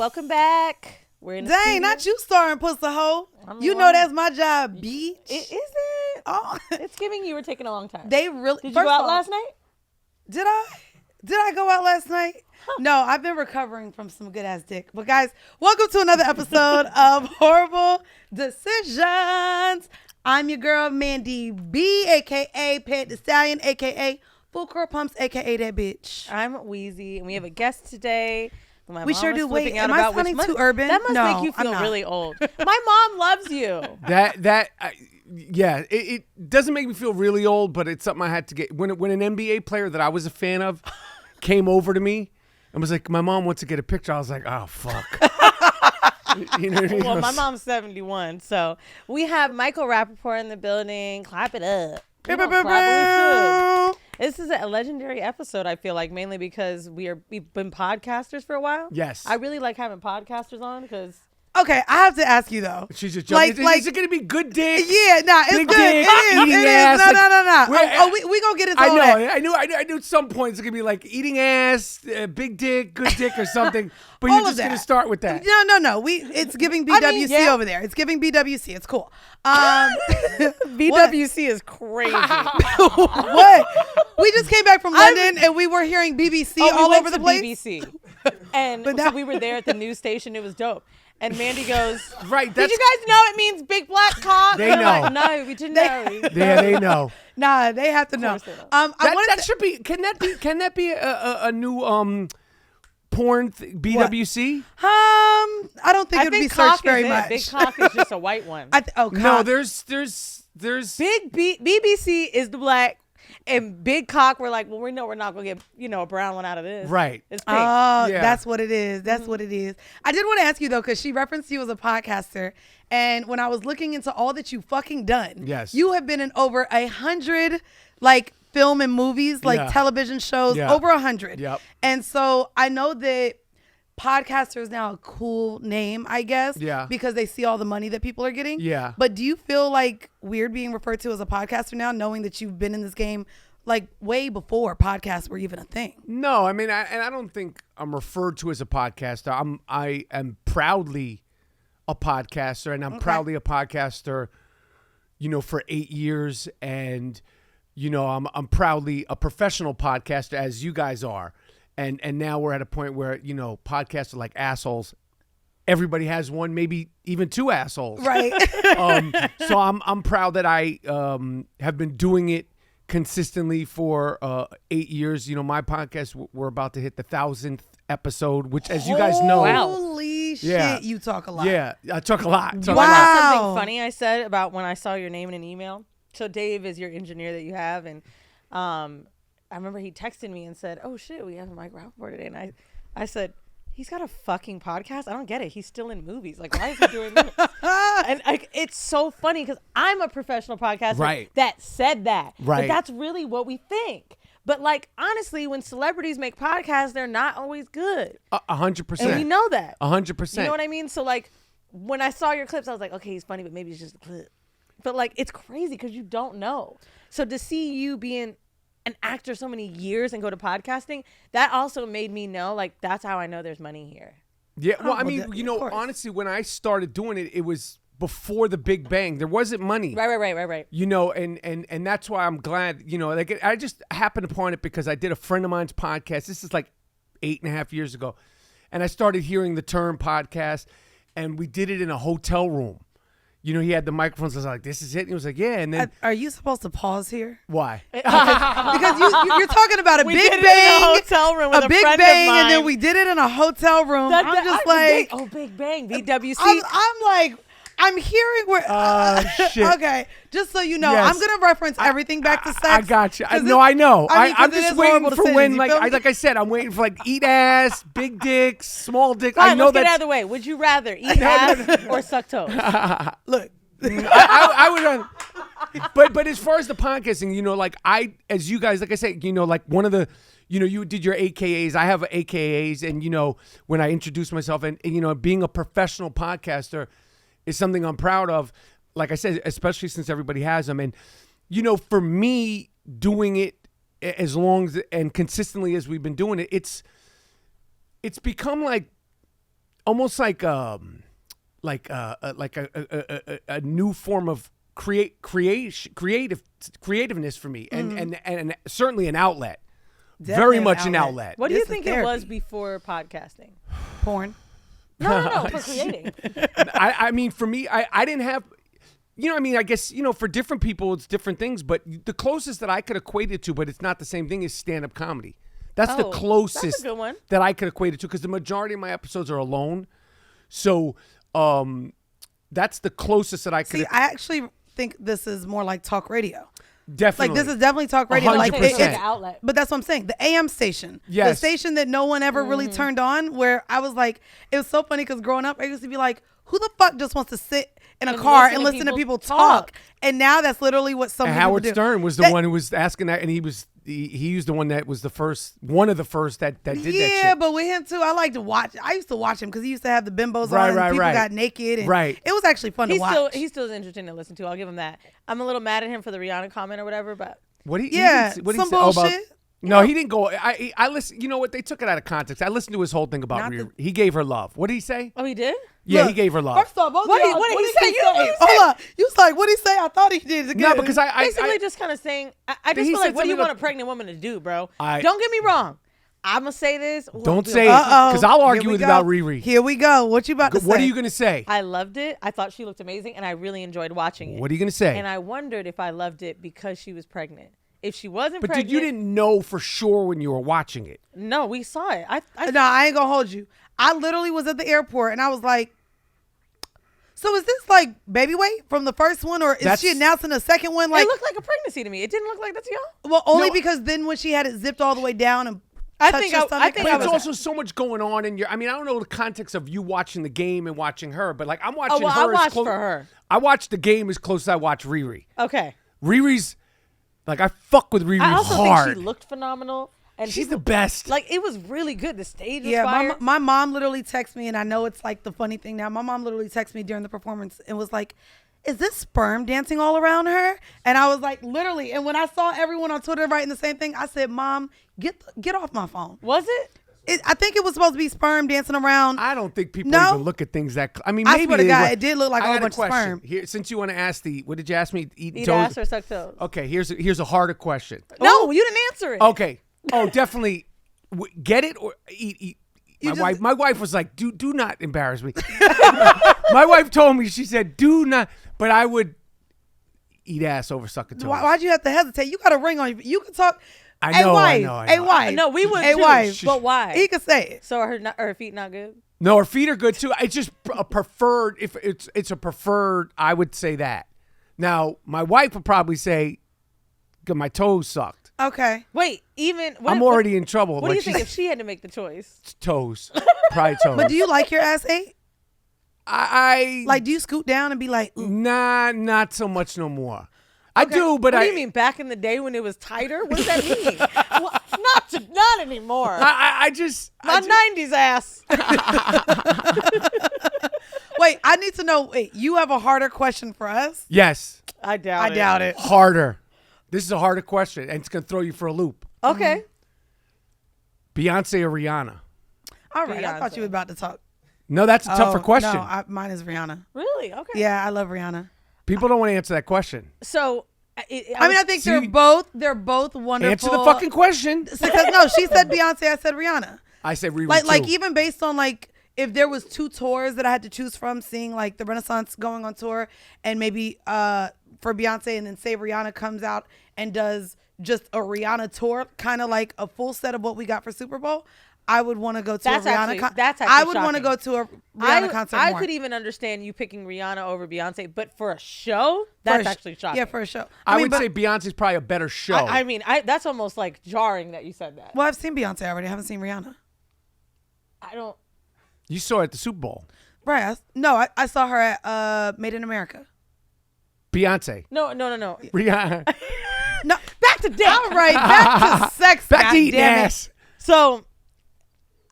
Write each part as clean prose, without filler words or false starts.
welcome back. We're in the Dang, studio. not you starring Pussy Hoe. You know that's my job, bitch. It isn't. Oh. It's giving you were taking a long time. They really. Did you go out last night? Did I go out last night? Huh. No, I've been recovering from some good ass dick. But guys, welcome to another episode of Whoreible Decisions. I'm your girl Mandii B, aka Pet the Stallion, aka Full Curl Pumps, aka that bitch. I'm Weezy, and we have a guest today. We sure do. Wait, am I sounding too urban? That must make you feel really old. My mom loves you. Yeah, it doesn't make me feel really old, but it's something I had to get. When an NBA player that I was a fan of came over to me and was like, my mom wants to get a picture, I was like, oh, fuck. You know what I mean? Well, my mom's 71, so we have Michael Rapport in the building. Clap it up. We This is a legendary episode, I feel like, mainly because we've been podcasters for a while. Yes. I really like having podcasters on because... Okay, I have to ask you though. She's just joking. Is it going to be good dick? Yeah, nah, it's big good. Dick, it eating is. ass. No. We gonna get into all that. I knew at some point it's going to be like eating ass, big dick, good dick or something. But all you're just going to start with that. No. It's giving BWC over there. It's giving BWC. It's cool. BWC is crazy. What? We just came back from London and we were hearing BBC all over the place. BBC. And so we were there at the news station. It was dope. And Mandii goes, right? Did you guys know it means big black cock? They know. Like, no, we didn't know. Yeah, they know. Nah, they have to know. That should be. Can that be a new porn BWC? I don't think it would be searched very much. Big cock is just a white one. No, there's big BBC is the black. And big cock, we're like, well, we know we're not going to get, a brown one out of this. Right. It's pink. Oh, yeah. That's what it is. That's what it is. I did want to ask you, though, because she referenced you as a podcaster. And when I was looking into all that you've fucking done, yes, you have been in over 100, film and movies, television shows, over 100. Yep. And so I know that podcaster is now a cool name, I guess. Yeah. Because they see all the money that people are getting. Yeah. But do you feel weird being referred to as a podcaster now, knowing that you've been in this game way before podcasts were even a thing? No, I mean, I don't think I'm referred to as a podcaster. I am proudly a podcaster, and I'm proudly a podcaster, for 8 years, and I'm proudly a professional podcaster, as you guys are. And now we're at a point where, podcasts are like assholes. Everybody has one, maybe even two assholes. Right. So I'm proud that I have been doing it consistently for 8 years. My podcast, we're about to hit the 1,000th episode, which, as you guys know. Holy shit, you talk a lot. Yeah, I talk a lot. You want to know something funny I said about when I saw your name in an email? So Dave is your engineer that you have, and I remember he texted me and said, oh, shit, we have Michael Rapport today. And I said, he's got a fucking podcast? I don't get it. He's still in movies. Why is he doing this? And it's so funny because I'm a professional podcaster that said that. Right. But that's really what we think. But, honestly, when celebrities make podcasts, they're not always good. 100%. And we know that. 100%. You know what I mean? So, when I saw your clips, I was like, okay, he's funny, but maybe it's just a clip. But, it's crazy because you don't know. So to see you being an actor so many years and go to podcasting, that also made me know that's how I know there's money here. Yeah, well, I mean, honestly, when I started doing it, it was before the Big Bang. There wasn't money. Right. And that's why I'm glad, I just happened upon it because I did a friend of mine's podcast. This is 8.5 years ago. And I started hearing the term podcast, and we did it in a hotel room. He had the microphones. I was like, this is it. And he was like, yeah. And then, are you supposed to pause here? Why? Because you're talking about a we big did bang, it in a hotel room with a big friend bang, of mine. and then we did it in a hotel room. I'm just Big Bang, BWC. I'm hearing where. Shit. Okay, just so you know, yes. I'm gonna reference everything back to sex. I got you. I know. I'm just waiting for decisions, when, like I said, I'm waiting for eat ass, big dicks, small dicks. Fine, I know let's that. Get out of the way. Would you rather eat ass or suck toes? Look. I would, but as far as the podcasting, as you guys, like I said, one of the, you did your AKAs. I have AKAs, and when I introduce myself, and being a professional podcaster is something I'm proud of. Like I said, especially since everybody has them, and for me doing it as long as and consistently as we've been doing it, it's become almost like a new form of creativeness for me, and certainly an outlet. Definitely Very an much an outlet. outlet. What do you This is think it therapy. was before podcasting? Porn. No, for creating. I mean, for me, I didn't have, I guess, for different people, it's different things. But the closest that I could equate it to, but it's not the same thing, is stand-up comedy. That's the Oh, closest that's a good one. that I could equate it to, because the majority of my episodes are alone. So that's the closest that I could. See, I actually think this is more like talk radio. Definitely. Like, this is definitely talk radio. Like, 100%. It's an outlet. But that's what I'm saying. The AM station. The Yes. station that no one ever really turned on, where I was like, it was so funny because growing up, I used to be like, who the fuck just wants to sit in a And car listen and to listen to people people talk? talk. And now that's literally what some And people Howard do. Stern was the one who was asking that, and he was the one that was one of the first that did that Yeah, shit. but with him too, I like to watch. I used to watch him because he used to have the bimbos Right, on, right, and people right. got naked, and Right. it was actually fun to watch. He still is interesting to listen to. I'll give him that. I'm a little mad at him for the Rihanna comment or whatever, but What he Yeah, didn't- what some he said- about- bullshit. No, he didn't go. I listen. You know what? They took it out of context. I listened to his whole thing about Not Riri. the- He gave her love. What did he say? oh, he did. Yeah, he Look, gave her love. First off, both What of did- y'all- what did he did say? he You know what he Hold on. You was like, what did he say? I thought he did. No, because Basically, just kind of saying, I just He feel said like, what do you something want a pregnant woman to do, bro? I- Don't get me wrong. I'm gonna say this. Ooh, Don't I'm say it, gonna- because I'll argue with about Riri. Here we go. What you about to say? What are you gonna say? I loved it. I thought she looked amazing, and I really enjoyed watching it. What are you gonna say? And I wondered if I loved it because she was pregnant. If she wasn't But pregnant, you didn't know for sure when you were watching it. No, we saw it. No, I ain't gonna hold you. I literally was at the airport and I was like, so is this like baby weight from the first one, or is That's- she announcing a second one? Like, it looked like a pregnancy to me. It didn't look like that to y'all. well, only No. because then when she had it zipped all the way down and I touched think her I stomach, think But I it's was- also so much going on in your. I mean, I don't know the context of you watching the game and watching her, but like I'm watching Oh, well, her. I as watched close- for her. I watched the game as close as I watch Riri. Okay. Riri's like I fuck with Riri I also hard. think she looked phenomenal, and She's people- the best. Like, it was really good. The stage was yeah, fire. my mom literally texted me, and I know it's like the funny thing now. My mom literally texted me during the performance and was like, is this sperm dancing all around her? And I was like, literally. And when I saw everyone on Twitter writing the same thing, I said, Mom, get off my phone. Was it? I think it was supposed to be sperm dancing around. I don't think people No. even look at things that. I mean, I maybe swear to they God, were- it did look like a I whole had bunch of question. sperm. Here, since you want to ask what did you ask me? Eat toes? ass or suck toes? Okay, here's a harder question. No, you didn't answer it. Okay. Oh, definitely. Get it or eat. My wife was like, do not embarrass me. My wife told me, she said, do not. But I would eat ass over sucking toes. Why'd you have to hesitate? You got a ring on you. You can talk. I know, I know. A wife. No, we would A too. wife. But why? He could say it. So are her feet not good? No, her feet are good too. It's just a preferred. If it's a preferred, I would say that. Now, my wife would probably say, my toes sucked. Okay. Wait, even I'm already in trouble. What do you think if she had to make the choice? Toes, probably toes. But do you like your ass ate? I Like, do you scoot down and be like, ooh. Nah, not so much no more. I Okay. do, but What do you mean back in the day when it was tighter? What does that mean? Well, not anymore. I just My 90s ass. Wait, I need to know. Wait, you have a harder question for us? yes, I doubt it. harder. This is a harder question, and it's gonna throw you for a loop. Okay. Beyonce or Rihanna? All right, I thought Beyonce. you were about to talk. No, that's a tougher question. No, mine is Rihanna. Really? Okay. Yeah, I love Rihanna. People don't want to answer that question. So, I mean, I think See- they're both wonderful. Answer the fucking question. Because no, she said Beyonce, I said Rihanna. I said Riri Like too. even based on like if there was two tours that I had to choose from, seeing like the Renaissance going on tour and maybe for Beyonce, and then say Rihanna comes out and does just a Rihanna tour, kind of like a full set of what we got for Super Bowl, I would want to go to That's a Rihanna actually- concert. that's actually I would want to shocking. go to a Rihanna concert I more. could even understand you picking Rihanna over Beyonce, but for a show, that's actually shocking. Yeah, for a show. I mean, would but- say Beyonce's probably a better show. I mean, that's almost like jarring that you said that. Well, I've seen Beyonce already. I haven't seen Rihanna. I don't. you saw it at the Super Bowl. Right. I saw her at Made in America. Beyonce. No. Rihanna. No, Back to dick. all right, back to sex. Back to eating goddammit. ass. So,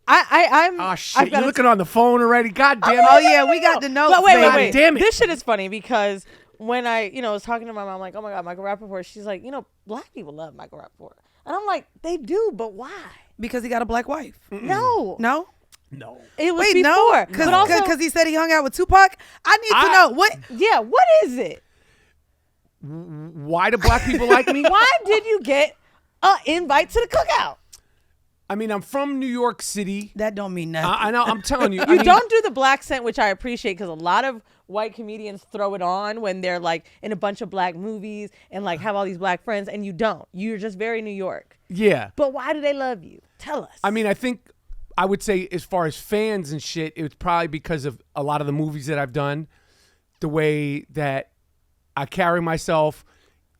I'm. Oh I've shit! got You're looking on the phone already. God damn it! Oh yeah, we got the notes. But wait, baby. wait. damn it. This shit is funny because when I, was talking to my mom, like, oh my God, Michael Rapport. She's like, black people love Michael Rapport. And I'm like, they do, but why? Because he got a black wife. No. No? No. It was Wait, before. no, But also, because he said he hung out with Tupac. I need to know what. yeah, what is it? Why do black people like me? Why did you get an invite to the cookout? I mean, I'm from New York City. That don't mean nothing. I know. I'm telling you. You don't do the black scent, which I appreciate, because a lot of white comedians throw it on when they're like in a bunch of black movies and like have all these black friends, and you don't. You're just very New York. Yeah. But why do they love you? Tell us. I mean, I would say as far as fans and shit, it was probably because of a lot of the movies that I've done, the way that I carry myself,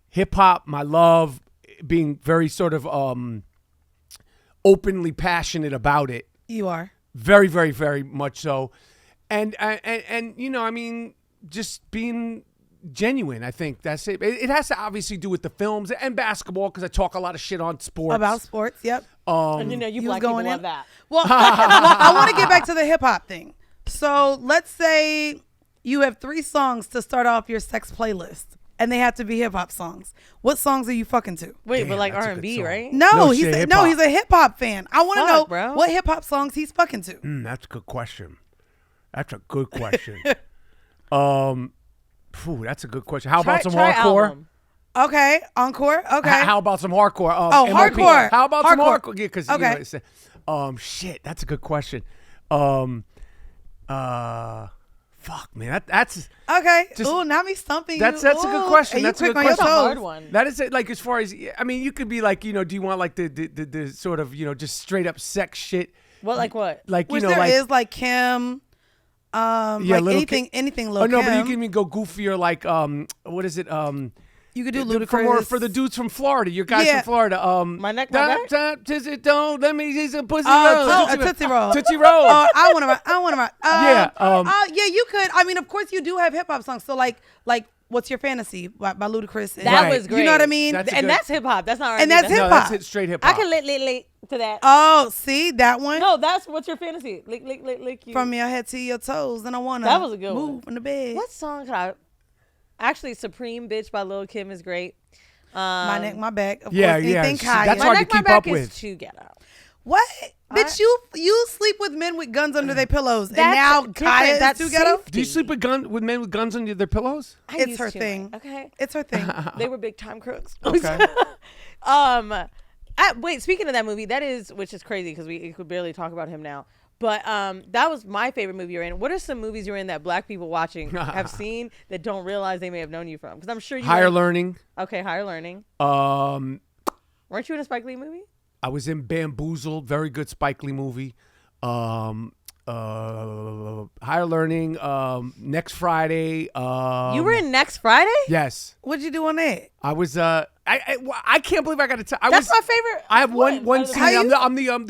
hip hop, my love, being very sort of openly passionate about it. You are. Very, very, very much so. And you know, I mean, just being genuine, I think that's it. It has to obviously do with the films and basketball, because I talk a lot of shit on sports. About sports, yep. and you know, you was black people going in. love that. Well, I want to get back to the hip hop thing. So let's say you have 3 songs to start off your sex playlist, and they have to be hip hop songs. What songs are you fucking to? Wait, Damn, but like that's a good R&B, song. right? No, shit, he's hip-hop. he's a hip hop fan. I want to know bro. what hip hop songs he's fucking to. That's a good question. That's a good question. That's a good question. How about some Try hardcore? album. Okay, encore. Okay. How about some hardcore? MOP. hardcore. How about some Hardcore. hardcore? Yeah, because Okay. you know, shit. That's a good question. Fuck, man. That's Okay. Just- Ooh, now me stumping that's you. a good Ooh, question. and That's a you good quick on your That's a toes. hard one. that is it. Like as far as I mean, you could be like, you know, do you want like the sort of, you know, just straight up sex shit? What, like what? Like, Which you know, there like is like Kim, Yeah, like Lil' anything Lil' oh no, Kim. but you can even go goofier, like what is it? You could do For Ludacris. for the dudes from Florida, your guys Yeah. from Florida. My neck, my back? Don't let me see some pussy Oh, roll. a Tootsie Roll. Tootsie Roll. I want to. Yeah, Yeah, you could. I mean, of course, you do have hip hop songs. So like, what's your fantasy by Ludacris? And- That Right. was great. You know what I mean? That's a And good- that's hip hop. That's not R&B. And that's No, hip-hop. that's it, straight hip I hop. can lick to that. Oh, see that one? No, that's what's your fantasy. Lick you. From your head to your toes, and I wanna. That was a good move one. from the bed. What song could I? Actually, Supreme Bitch by Lil Kim is great. My neck, my back. Of Yeah, course, yeah. anything That's Kanye. My hard to neck, my keep back up is with. too ghetto. What? Bitch, you sleep with men with guns under their pillows, and That's now different. Kaya is That's too ghetto? safe. Do you sleep with men with guns under their pillows? I It's used her to, thing. Okay. It's her thing. They were big time crooks. Okay. Wait, speaking of that movie, which is crazy because we could barely talk about him now. But that was my favorite movie you're in. What are some movies you're in that black people watching have seen that don't realize they may have known you from? Because I'm sure you Higher Learning. Okay, Higher Learning. Um, Weren't you in a Spike Lee movie? I was in Bamboozled, very good Spike Lee movie. Higher Learning. Next Friday. You were in Next Friday? Yes, What'd you do on that? I was. I can't believe I got to tell. That's my favorite. I have one out of the scene. movie. I'm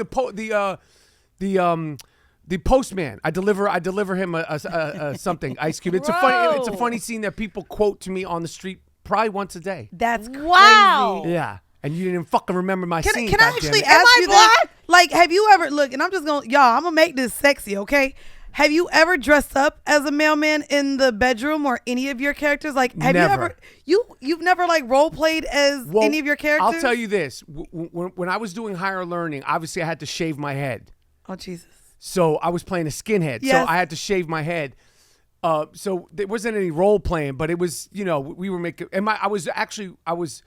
the postman. I deliver him a something. Ice Cube. It's a Bro. funny scene that people quote to me on the street probably once a day. That's crazy. Wow. Yeah, and you didn't even fucking remember my scene. Can I goddammit. actually Am ask I you black? this? Like, have you ever look? And I'm just gonna I'm gonna make this sexy, okay? Have you ever dressed up as a mailman in the bedroom or any of your characters? Like, have Never. you've never like role played as Well, any of your characters? I'll tell you this: when I was doing Higher Learning, obviously I had to shave my head. Oh Jesus. So I was playing a skinhead. Yes. So I had to shave my head. So there wasn't any role playing, but it was, you know, we were making, and I was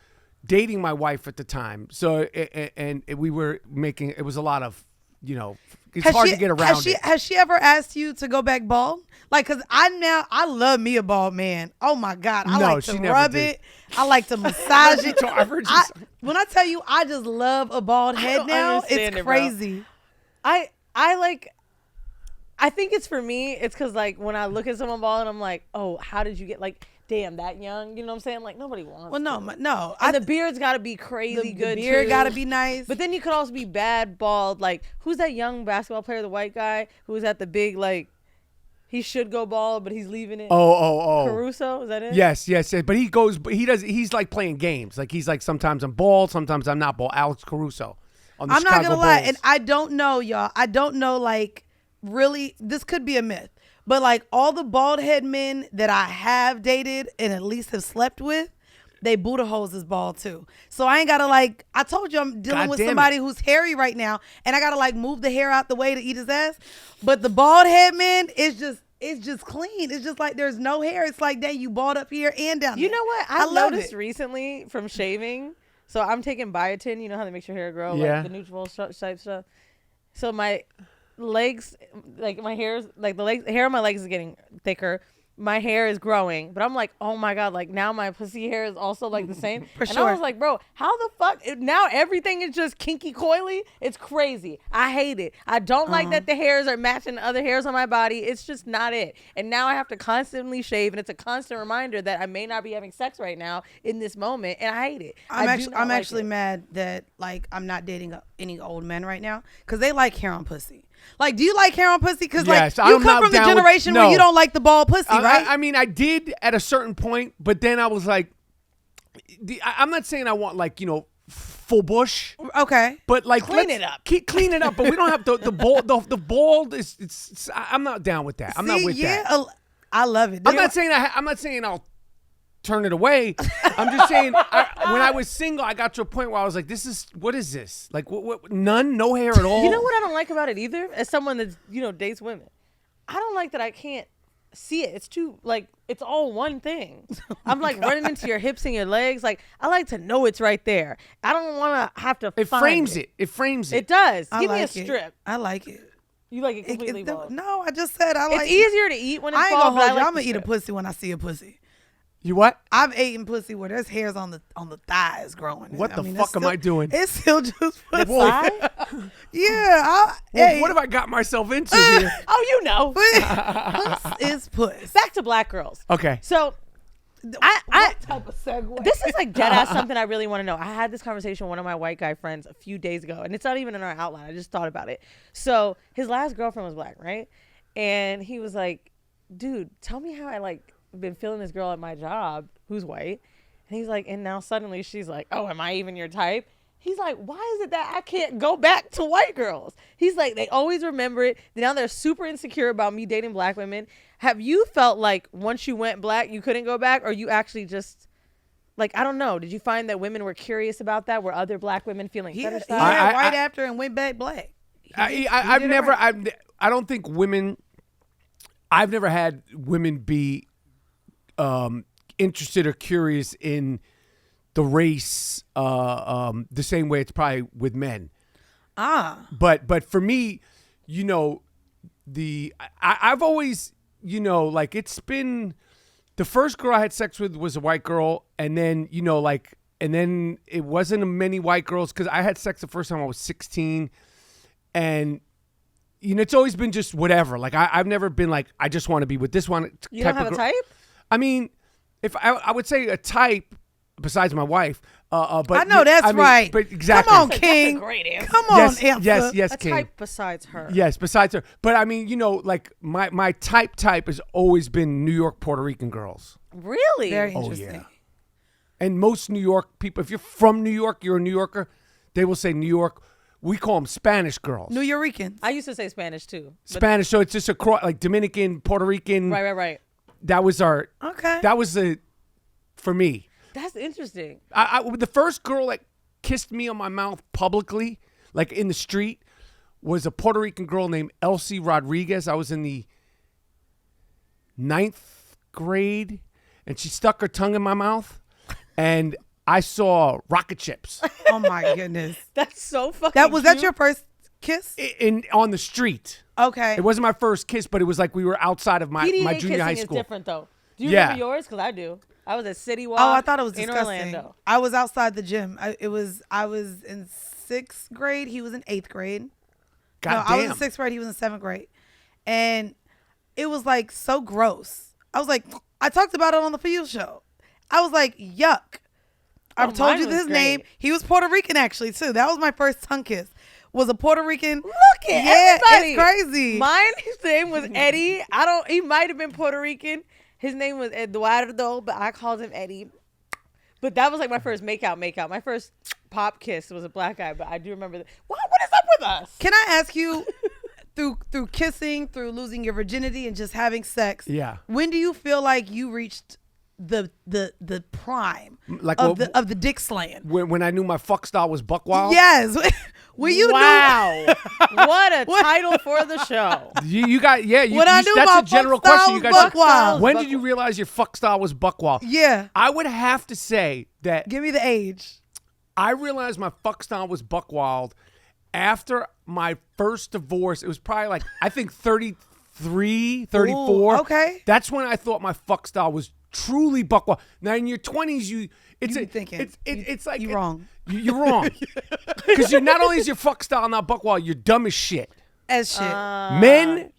dating my wife at the time. So, and we were making, it was a lot of, you know, it's hard to get around it. Has she ever asked you to go back bald? Like, cause I love me a bald man. Oh my God. I No, like she to never rub did. it. I like to massage it. I've heard you say- When I tell you I just love a bald head don't now, understand it's it, bro. crazy. I think it's for me. It's because like when I look at someone bald and I'm like, oh, how did you get like, damn, that young? You know what I'm saying? Like nobody wants. Well, no, to. no. And the beard's got to be crazy good. The beard too. gotta be nice. But then you could also be bad bald. Like who's that young basketball player, the white guy who was at the big like, he should go bald, but he's leaving it. Oh. Caruso, is that it? Yes. But he's like playing games. Like he's like, sometimes I'm bald, sometimes I'm not bald. Alex Caruso on the I'm Chicago not gonna lie, Bulls. and I don't know, y'all. I don't know, like, really, this could be a myth, but like all the bald head men that I have dated and at least have slept with, they Buddha holes is bald too. So I ain't gotta like. I told you I'm dealing God with damn somebody who's hairy right now, and I gotta like move the hair out the way to eat his ass. But the bald head man is just. It's just clean. It's just like there's no hair. It's like, dang, you bald up here and down there. You know what? I I've love noticed it. recently from shaving. So I'm taking biotin. You know how they make your hair grow, Yeah. like the neutral type stuff. So my legs, like my hair's, like the hair on my legs is getting thicker. My hair is growing, but I'm like, oh my God, like now my pussy hair is also like the same. For and sure. I was like, bro, how the fuck? Now everything is just kinky coily. It's crazy. I hate it. I don't like that the hairs are matching other hairs on my body. It's just not it. And now I have to constantly shave, and it's a constant reminder that I may not be having sex right now in this moment, and I hate it. I'm like actually it. mad that like I'm not dating any old men right now because they like hair on pussy. Like, do you like hair on pussy? Because Yes, like you I'm come not from the down with- generation where no. you don't like the bald pussy, right? I mean, I did at a certain point, but then I was like, I'm not saying I want like, full bush, Okay. but like Clean it up. Clean it up, but we don't have the bald. The bald is. I'm not down with that. I'm not with that. I love it. I'm not saying I'll turn it away. I'm just saying when I was single, I got to a point where I was like, what is this? Like what none, no hair at all. You know what I don't like about it either? As someone that dates women, I don't like that I can't see it. It's too like it's all one thing. I'm like running into your hips and your legs. Like I like to know it's right there. I don't want to have to. It find frames it. It frames it. It does. I Give me a like it. strip. I like it. You like it completely bald. No, I just said I like. It's easier to eat when it's I ain't bald. gonna hold but I you. like I'm the gonna eat a strip. pussy when I see a pussy. You what? I've eaten pussy where there's hairs on the thighs growing. What the mean, fuck that's am still- I doing? It's still just pussy. Thigh? Yeah. Well, what have I got myself into here? Oh, you know. Puss is puss. Back to black girls. Okay. So What type of segue? this is like dead ass something I really want to know. I had this conversation with one of my white guy friends a few days ago, and it's not even in our outline. I just thought about it. So his last girlfriend was black, right? And he was like, dude, tell me how I like been feeling this girl at my job who's white. And he's like, and now suddenly she's like, oh, am I even your type? He's like, why is it that I can't go back to white girls? He's like, they always remember it. Now they're super insecure about me dating black women. Have you felt like once you went black, you couldn't go back? Or you actually just, like, I don't know. Did you find that women were curious about that? Were other black women feeling he fetishized? had white after and went back black. I've never. I don't think women. I've never had women be interested or curious in the race the same way it's probably with men. But for me, I've always, like it's been the first girl I had sex with was a white girl, and then and then it wasn't many white girls because I had sex the first time I was 16, and it's always been just whatever. Like I've never been like I just want to be with this one. You don't have a type? I mean, if I would say a type besides my wife, but I know that's right. But exactly. Come on, That's King. a great answer. Come on, yes, answer. yes, A King. type besides her. Yes, besides her. But I mean, like my type has always been New York Puerto Rican girls. Really? Very Oh, interesting. yeah. And most New York people, if you're from New York, you're a New Yorker, they will say New York. We call them Spanish girls. New Yorkers. I used to say Spanish too. but- Spanish, so it's just like Dominican, Puerto Rican. Right. That was Okay. that was for me. That's interesting. The first girl that kissed me on my mouth publicly, like in the street, was a Puerto Rican girl named Elsie Rodriguez. I was in the 9th grade, and she stuck her tongue in my mouth, and I saw rocket ships Oh my goodness. That's so fucking Was that cute. your first kiss? on the street. Okay. It wasn't my first kiss, but it was like we were outside of my PDA junior high kissing school. is different though. Do you Yeah. remember yours? Because I do. I was at City Walk. Oh, I thought it was in disgusting. Orlando. I was outside the gym. I was in 6th grade. He was in 8th grade. God No, damn. I was in 6th grade. He was in 7th grade. And it was like so gross. I was like, I talked about it on the Field Show. I was like, yuck. I've Oh, told mine you was his name. great. He was Puerto Rican actually too. That was my first tongue kiss. Was a Puerto Rican. Look at everybody. It's crazy. Mine, his name was Eddie. He might have been Puerto Rican. His name was Eduardo, but I called him Eddie. But that was like my first make-out. My first pop kiss was a black guy, but I do remember that. What is up with us? Can I ask you, through kissing, through losing your virginity and just having sex, Yeah. when do you feel like you reached the prime Like of the dick slaying. when I knew my fuck style was buck wild. Yes. When you wow. What a title for the show. You got When I knew that's my a general fuck style question. You was guys, buck wild. when did you realize your fuck style was buck wild? Yeah. I would have to say that Give me the age. I realized my fuck style was buck wild after my first divorce. It was probably like, I think 33, 34. Ooh, okay. That's when I thought my fuck style was truly buck wild. Now in your 20s, it's like you're wrong. You're wrong. Because you're not only is your fuck style not buck wild, you're dumb as shit. As shit. Men,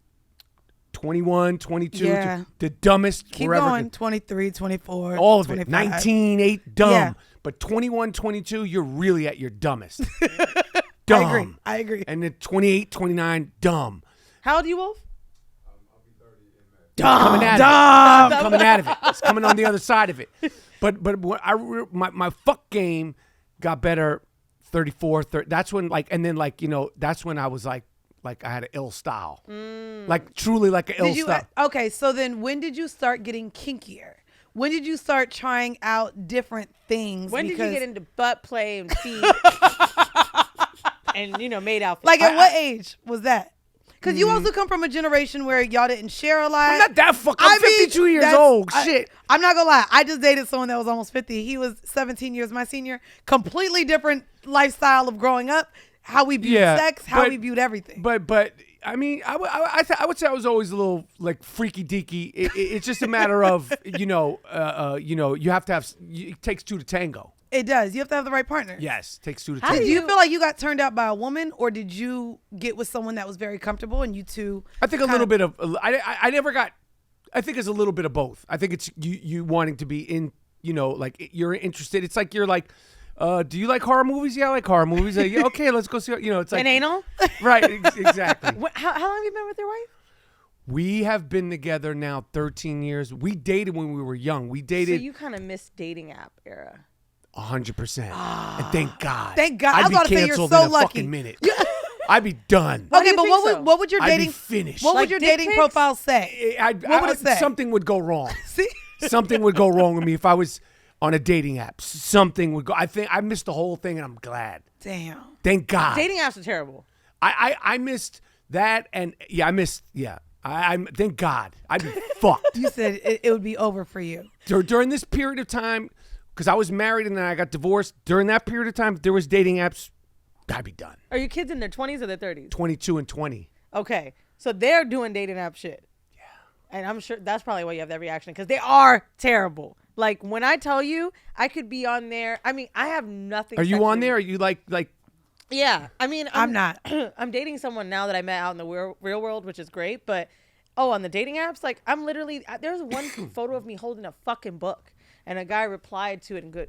21, 22, Yeah. the dumbest Keep forever. going. 23, 24, All of 25. it. 19, 8, dumb. Yeah. But 21, 22, you're really at your dumbest. Dumb. I agree. And then 28, 29, dumb. How old are you, Wolf? Coming out of it. It's coming on the other side of it. But what my fuck game got better 34, 30. That's when that's when I was like I had an ill style. Like truly like an ill style. Okay, so then when did you start getting kinkier? When did you start trying out different things? When did you get into butt play and feet and made out? Like at what age was that? Because you also come from a generation where y'all didn't share a lot. I'm not that fucking. I'm 52 years old. Shit. I'm not gonna lie. I just dated someone that was almost 50. He was 17 years my senior. Completely different lifestyle of growing up. How we viewed sex. How we viewed everything. But I mean, I would say I was always a little like freaky deaky. It's just a matter of you have to have. It takes two to tango. It does. You have to have the right partner. Yes, takes two to Did tango. you feel like you got turned out by a woman, or did you get with someone that was very comfortable and you two? I think a little bit of. I never got. I think it's a little bit of both. I think it's you wanting to be in. Like you're interested. It's like you're like. Do you like horror movies? Yeah, I like horror movies. Yeah, okay, let's go see. It's like an anal. Right. Exactly. How long have you been with your wife? We have been together now 13 years. We dated when we were young. We dated. So you kind of missed dating app era. 100%. And thank God. Thank God. I I'd was be about to say you're canceled so in a lucky. fucking minute. I'd be done. Why do Okay, you but think so? what would your I'd dating be finished. What Like would your dick dating pics? profile say? What would it say? Something would go wrong. See? Something would go wrong with me if I was on a dating app. Something would go. I think I missed the whole thing, and I'm glad. Damn. Thank God. Dating apps are terrible. I missed that, and I thank God. I'd be fucked. You said it would be over for you. During this period of time, because I was married and then I got divorced. During that period of time, there was dating apps. I'd be done. Are your kids in their 20s or their 30s? 22 and 20. Okay, so they're doing dating app shit. Yeah. And I'm sure that's probably why you have that reaction, because they are terrible. Like, when I tell you, I could be on there. I mean, I have nothing. Are you on sexually- there? Are you like? Yeah. I mean, I'm not. I'm dating someone now that I met out in the real world, which is great. But, on the dating apps, like, I'm literally, there's one photo of me holding a fucking book. And a guy replied to it and good,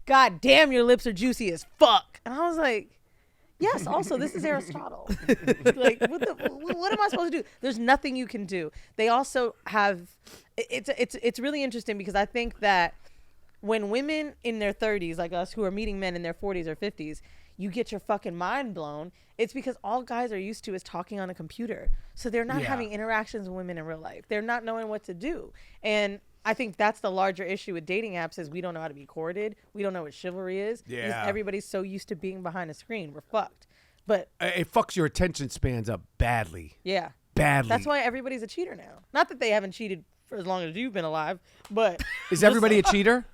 God damn, your lips are juicy as fuck. And I was like, yes, also, this is Aristotle. Like, what am I supposed to do? There's nothing you can do. They also have, it's really interesting, because I think that when women in their 30s, like us, who are meeting men in their 40s or 50s, you get your fucking mind blown. It's because all guys are used to is talking on a computer. So they're not having interactions with women in real life. They're not knowing what to do. And I think that's the larger issue with dating apps, is we don't know how to be courted. We don't know what chivalry is. Yeah. Because everybody's so used to being behind a screen. We're fucked. But It fucks your attention spans up badly. yeah. Badly. That's why everybody's a cheater now. Not that they haven't cheated for as long as you've been alive, but Is everybody a cheater?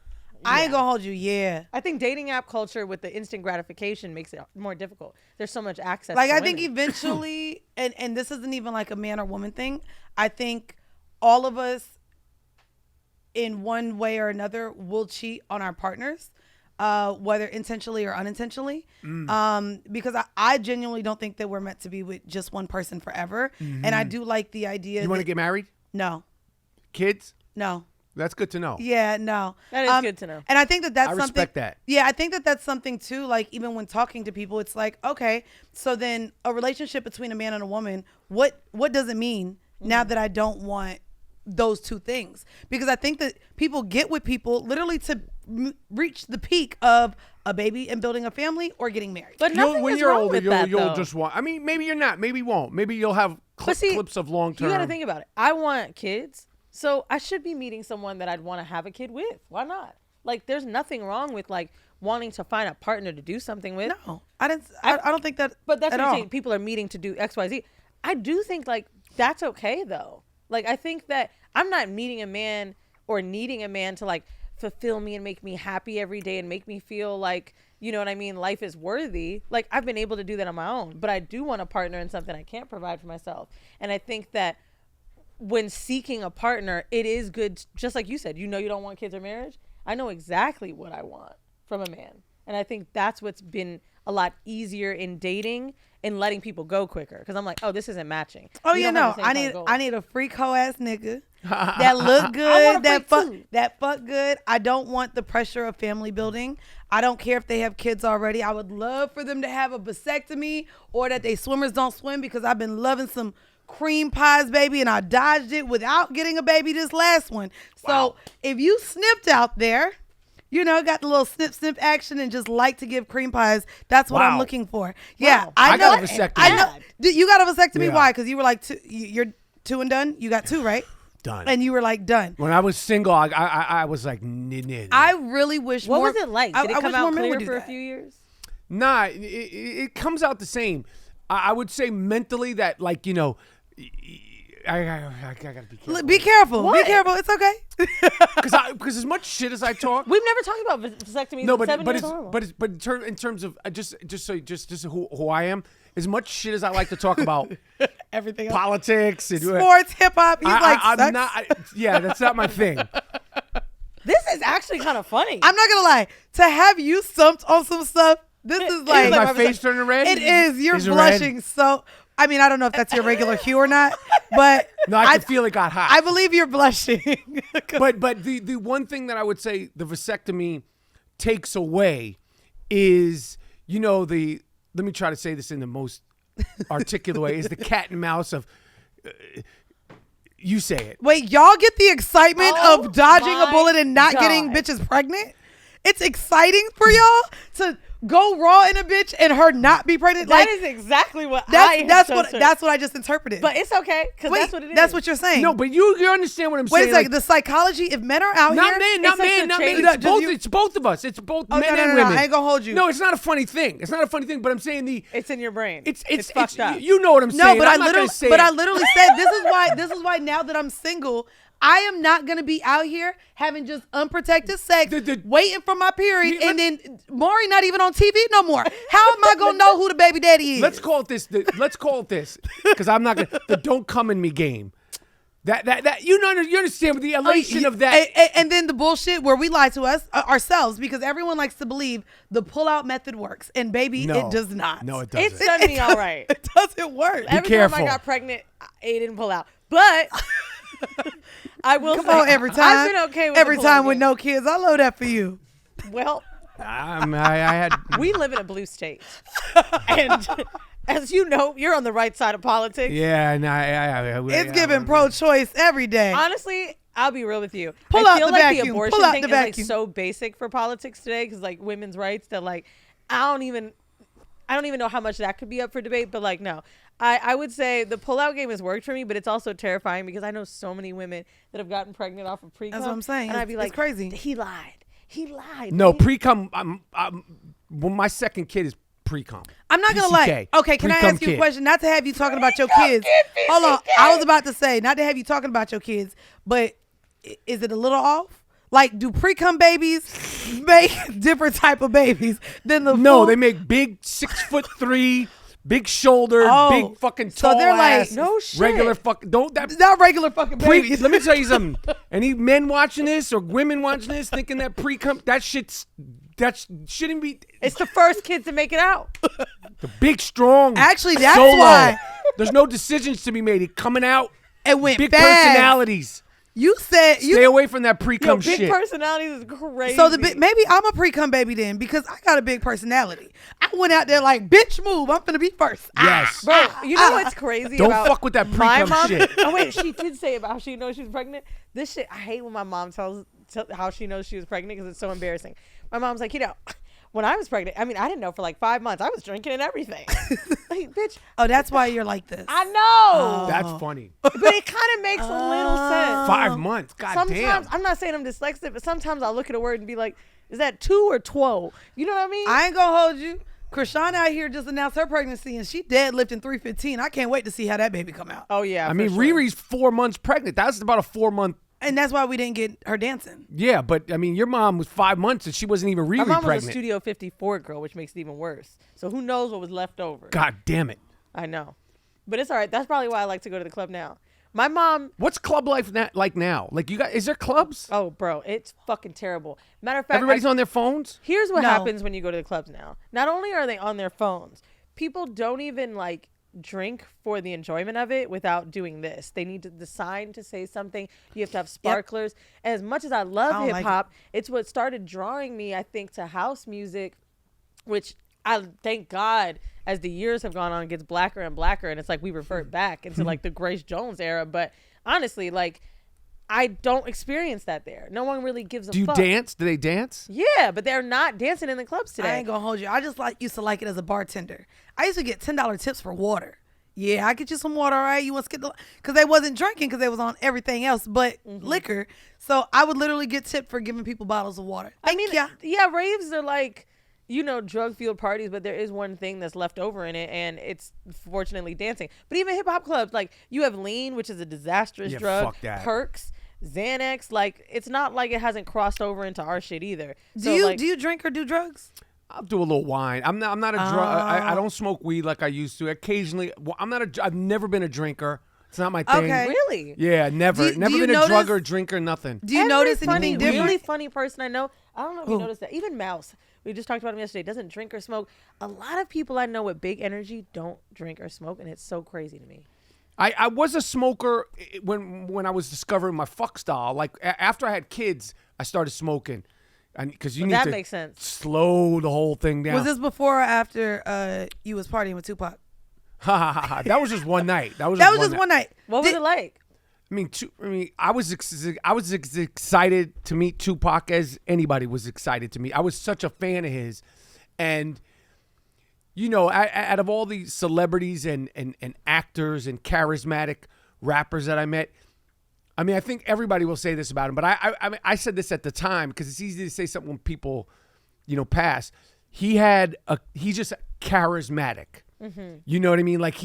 I ain't gonna hold you. Yeah. I think dating app culture with the instant gratification makes it more difficult. There's so much access. Like, to I think women. eventually, and this isn't even like a man or woman thing. I think all of us, in one way or another, will cheat on our partners, whether intentionally or unintentionally. Because I genuinely don't think that we're meant to be with just one person forever. And I do like the idea. You want to get married? No. Kids? No. That's good to know. Yeah, no. That is good to know. And I think that that's I something. respect that. Yeah, I think that that's something too. Like, even when talking to people, it's like, okay, so then a relationship between a man and a woman, what does it mean now that I don't want those two things? Because I think that people get with people literally to reach the peak of a baby and building a family or getting married. But nothing When is you're wrong older, with that, you'll though. just want. I mean, maybe you're not. Maybe you won't. Maybe you'll have But see, clips of long term. You got to think about it. I want kids, So I should be meeting someone that I'd want to have a kid with. Why not? Like, there's nothing wrong with like wanting to find a partner to do something with. No, I don't think that. But that's at what I'm all. saying. People are meeting to do X, Y, Z. I do think like that's okay though. Like, I think that I'm not meeting a man or needing a man to like fulfill me and make me happy every day and make me feel like, you know what I mean, life is worthy. Like, I've been able to do that on my own, but I do want a partner in something I can't provide for myself. And I think that when seeking a partner, it is good, just like you said, you don't want kids or marriage. I know exactly what I want from a man. And I think that's what's been a lot easier in dating and letting people go quicker. Because I'm like, oh, this isn't matching. Oh We yeah, don't have no. the same kind of goals. I need a freak hoe ass nigga that look good, that fuck good. I don't want the pressure of family building. I don't care if they have kids already. I would love for them to have a vasectomy or that they swimmers don't swim, because I've been loving some cream pies, baby, and I dodged it without getting a baby this last one. So if you snipped out there, got the little snip action and just like to give cream pies, that's what I'm looking for. Yeah, I got a vasectomy. I know. You got a vasectomy? Yeah. Why? Because you were like, you're 2 and done? You got 2, right? Done. And you were like, done. When I was single, I was like, nah. I really wish What more. was it like? Did it come wish out more men clear would do for a that. few years? Nah, it comes out the same. I would say mentally that, like, I gotta be careful. Be careful. What? Be careful. It's okay. Because as much shit as I talk, We've never talked about vasectomy. no, in 7 but years it's normal. but in terms of just who I am, as much shit as I like to talk about Everything else. politics and Sports, hip hop. He's like, I'm sex. not. Yeah, that's not my thing. This is actually kind of funny. I'm not gonna lie. To have you stumped on some stuff, this is Is like my face turning red? it is. You're Is it red? blushing. So I mean, I don't know if that's your regular hue or not, but No, I can feel it got hot. I believe you're blushing. but the one thing that I would say the vasectomy takes away is, let me try to say this in the most articulate way, is the cat and mouse of you say it. Wait, y'all get the excitement Oh of dodging a my bullet and not getting God. bitches pregnant? It's exciting for y'all to go raw in a bitch and her not be pregnant. That is exactly what that's what I just interpreted. But it's okay because Wait, that's what it is. that's what you're saying. No, but you understand what I'm Wait saying. a second. The psychology, if men are out Not here, men, not it's such men, a not men. change. It's Just both. you- It's both of us. It's both Oh, men no, and no, women. I ain't gonna hold you. No, it's not a funny thing. It's not a funny thing. But I'm saying it's in your brain. it's fucked up. You know what I'm No, saying. but I'm not gonna say it. I literally said this is why now that I'm single, I am not gonna be out here having just unprotected sex, waiting for my period, and then Maury not even on TV no more. How am I gonna know who the baby daddy is? Let's call it this. Let's call it this, because I'm not gonna the don't come in me game. That you understand with the elation of that. and then the bullshit where we lie to ourselves, because everyone likes to believe the pull-out method works, and baby, No. it does not. No, it doesn't. It's done me all right. It doesn't work. Every careful. time I got pregnant, it didn't pull out. But I will Come say, on, every time. I've been okay with every the pull-out time with game. no kids. I love that for you. Well, I had. we live in a blue state, and as you know, you're on the right side of politics. Yeah, no, It's giving pro-choice every day. Honestly, I'll be real with you. Pull I out feel the like vacuum. the abortion Pull out thing the is like vacuum. so basic for politics today, because like women's rights, that like I don't even know how much that could be up for debate. But like, no, I would say the pullout game has worked for me, but it's also terrifying because I know so many women that have gotten pregnant off of pre-cum. That's what I'm saying. And I'd be It's like, crazy. He lied. He lied. No, He- pre-cum. Well, my second kid is pre-cum. I'm not gonna lie. PCK, Okay, can I pre-cum ask you a kid. question? Not to have you talking about your kids. Hold on. I was about to say, not to have you talking about your kids, but is it a little off? Like, do pre-cum babies make different type of babies than the No, full- they make big 6'3", big shoulder, Oh, big fucking so tall they're like, ass, no shit. regular fucking. Don't that. not regular fucking babies. Let me tell you something. Any men watching this or women watching this thinking that pre-cum, that shouldn't be. It's the first kids to make it out. The big, strong. Actually, that's solo. why- There's no decisions to be made. It coming out. It went Big fast. personalities. You said Stay away from that Yo, pre-cum big shit. personalities is crazy. So maybe I'm a pre-cum baby then, because I got a big personality. I went out there like, bitch, move. I'm finna be first. Yes. Bro, you know what's crazy Don't about fuck with that my pre-cum mom? shit. Oh wait, she did say about how she knows she's pregnant. This shit, I hate when my mom tells how she knows she was pregnant, because it's so embarrassing. My mom's like, when I was pregnant, I mean, I didn't know for like 5 months. I was drinking and everything. Like, bitch. Oh, that's why you're like this. I know. That's funny. But it kind of makes a little sense. 5 months. God Sometimes, damn. I'm not saying I'm dyslexic, but sometimes I'll look at a word and be like, is that 2 or 12? You know what I mean? I ain't gonna hold you. Krishan out here just announced her pregnancy and she deadlifting 315. I can't wait to see how that baby come out. Oh, yeah. I mean, sure. Riri's 4 months pregnant. That's about a 4-month. And that's why we didn't get her dancing. Yeah, but I mean, your mom was 5 months and she wasn't even My really mom was pregnant. a Studio 54 girl, which makes it even worse. So who knows what was left over? God damn it. I know. But it's all right. That's probably why I like to go to the club now. My mom. What's club life like now? Like, you got, is there clubs? Oh, bro, it's fucking terrible. Matter of fact, Everybody's on their phones? here's what No. happens when you go to the clubs now. Not only are they on their phones, people don't even like drink for the enjoyment of it without doing this. They need the sign to say something. You have to have sparklers. And as much as I love don't hip like hop, it's what started drawing me, I think, to house music, which I thank God as the years have gone on, it gets blacker and blacker, and it's like we revert back into like the Grace Jones era. But honestly, like, I don't experience that there. No one really gives a Do you fuck. dance? Do they dance? Yeah, but they're not dancing in the clubs today. I ain't gonna hold you. I just used to like it as a bartender. I used to get $10 tips for water. Yeah, I get you some water, all right? You want to skip the... Because they wasn't drinking because they was on everything else but liquor. So I would literally get tipped for giving people bottles of water. I mean, ya. yeah, raves are like, you know, drug-fueled parties, but there is one thing that's left over in it, and it's fortunately dancing. But even hip-hop clubs, like, you have lean, which is a disastrous Yeah, drug. fuck that. Perks, Xanax, like, it's not like it hasn't crossed over into our shit either. Do you drink or do drugs? I'll do a little wine. I'm not a drug. I don't smoke weed like I used to. Occasionally, well, I've never been a drinker. It's not my thing. Okay. Really? Yeah, never. Do Never you been a drug notice- or a drinker, nothing. Do you notice funny, anything different? really funny person I know, I don't know if you Who? noticed that. Even Mouse, we just talked about him yesterday, doesn't drink or smoke. A lot of people I know with big energy don't drink or smoke, and it's so crazy to me. I was a smoker when I was discovering my fuck style. Like, after I had kids, I started smoking. Because you Well, need that to makes sense. slow the whole thing down. Was this before or after you was partying with Tupac? That was just one night. That was Just one night. What was it like? I mean, I was as excited to meet Tupac as anybody was excited to meet. I was such a fan of his, and you know, out of all the celebrities and actors and charismatic rappers that I met, I mean, I think everybody will say this about him, but I said this at the time because it's easy to say something when people, you know, pass. He's just charismatic. Mm-hmm. You know what I mean? Like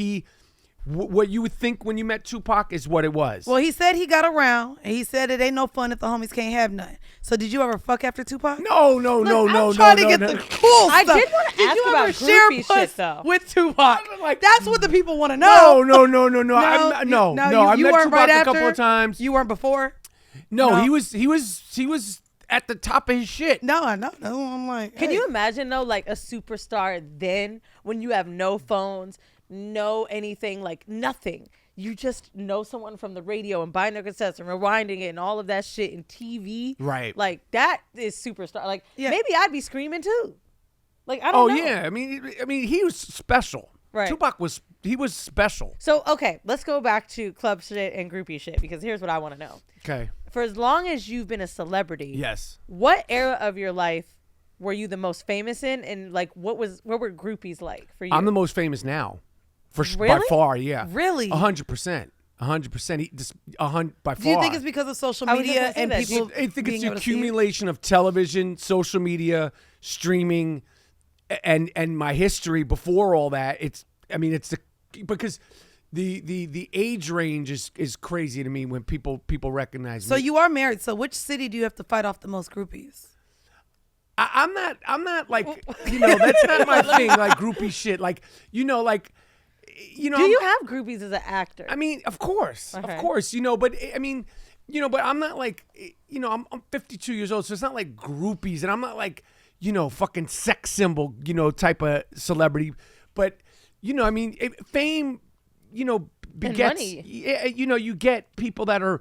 what you would think when you met Tupac is what it was. Well, he said he got around, and he said it ain't no fun if the homies can't have none. So did you ever fuck after Tupac? No. I'm trying to get the cool I stuff. did wanna ask you about ever share groupie puss shit, though. with Tupac? Like, That's what the people want to know. No. I you met weren't Tupac right a couple after? of times. You weren't before? No, No. he was at the top of his shit. No, I know. No, I'm like, Can hey. you imagine, though, like a superstar then when you have no phones, no anything, like nothing? You just know someone from the radio and buying their cassettes and rewinding it and all of that shit in TV. Right. Like, that is superstar. Like, Yeah. maybe I'd be screaming, too. Like, I don't know. Yeah. I mean, he was special. Right. Tupac was special. So, okay, let's go back to club shit and groupie shit because here's what I want to know. Okay. For as long as you've been a celebrity, Yes. what era of your life were you the most famous in, and like what were groupies like for you? I'm the most famous now, by Really? far. Yeah. Really? 100%. 100%. 100 by far. Do you think it's because of social I was just media gonna say and that. people I think being it's the able to see it? accumulation of television, social media, streaming, and my history before all that. Because the age range is crazy to me when people recognize So me. you are married. So which city do you have to fight off the most groupies? I'm not like, you know, that's not my thing, like groupie shit. Like, you know, like, you know. Do you have groupies as an actor? I mean, of course, Okay. you know, but I mean, you know, but I'm not like, you know, I'm 52 years old, so it's not like groupies, and I'm not like, you know, fucking sex symbol, you know, type of celebrity, but, you know, I mean, fame, you know, begets, money. you know, you get people that are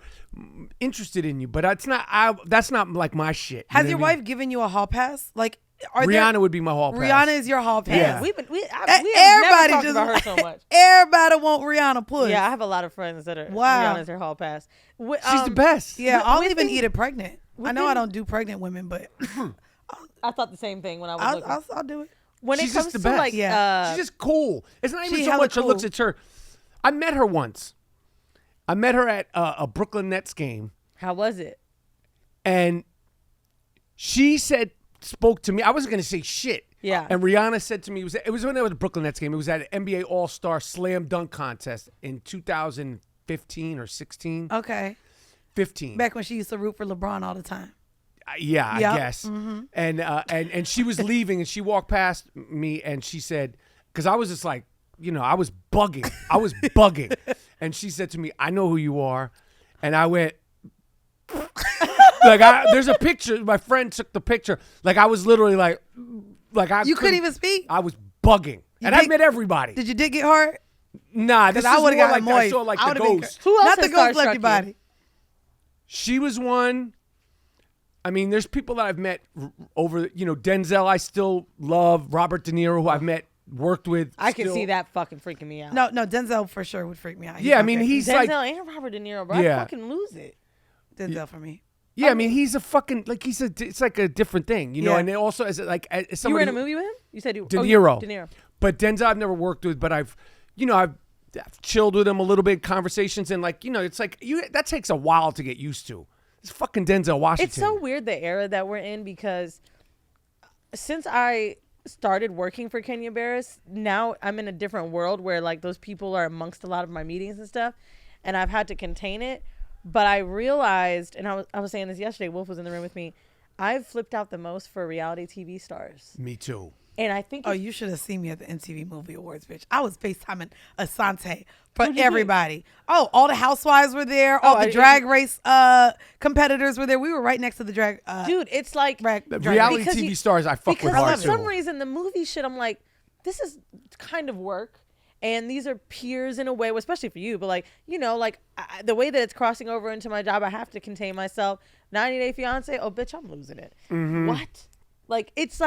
interested in you, but that's not like my shit. Has you know your what I mean? wife given you a hall pass? Like, are Rihanna would be my hall pass. Rihanna is your hall pass. Yeah. we have Everybody never talked just about her so much. Everybody want Rihanna push. Yeah, I have a lot of friends that are Wow. Rihanna's her hall pass. She's the best. Yeah, With- I'll within- even eat it pregnant. I know I within- don't do pregnant women, but I thought the same thing when I was looking. I'll do it. When She's it comes just the to best. like, She's just cool. It's not even She so hella much her looks. cool. It's her. I met her once. I met her at a Brooklyn Nets game, how was it? and she spoke to me. I wasn't going to say shit. Yeah. And Rihanna said to me, it was when there was a Brooklyn Nets game. It was at an NBA All-Star Slam Dunk Contest in 2015 or 16. Okay. 15. Back when she used to root for LeBron all the time. Yeah, Yep. I guess. And she was leaving, and she walked past me, and she said, because I was just like, I was bugging. And she said to me, "I know who you are," and I went. There's a picture. My friend took the picture. Like I was literally like I. You couldn't even speak. I was bugging, I met everybody. Did your dick get hard? Nah, this is I more would've got like I moist. saw like I the would've been ghost. Who else Not has the ghost left starstruck your you? body. She was one. I mean, there's people that I've met over. Denzel. I still love Robert De Niro, who I've met, worked with. I can still. see that fucking freaking me out. No, Denzel for sure would freak me out. Yeah, I mean, okay. he's Denzel like. and Robert De Niro, bro. Yeah. I fucking lose it. Denzel for me. Yeah, I mean, he's a fucking it's like a different thing, Yeah. And it also as like as You somebody were in a who- movie with him? You said you De oh, Niro. De Niro. But Denzel I've never worked with, but I've chilled with him a little bit, conversations, and it's like that takes a while to get used to. It's fucking Denzel Washington. It's so weird the era that we're in because since I started working for Kenya Barris, now I'm in a different world where like those people are amongst a lot of my meetings and stuff, and I've had to contain it. But I realized, and I was saying this yesterday, Wolf was in the room with me, I've flipped out the most for reality TV stars. Me too. And I think Oh, you should have seen me at the MTV Movie Awards, bitch. I was FaceTiming Asante for Who'd you everybody. Oh, all the housewives were there. All the drag race competitors were there. We were right next to the drag. dude, it's like Reality because TV you- stars I fuck with because hard for too. some reason the movie shit, I'm like, this is kind of work. And these are peers in a way, especially for you. But like, the way that it's crossing over into my job, I have to contain myself. 90 Day Fiance, oh, bitch, I'm losing it. Mm-hmm. What? Like, it's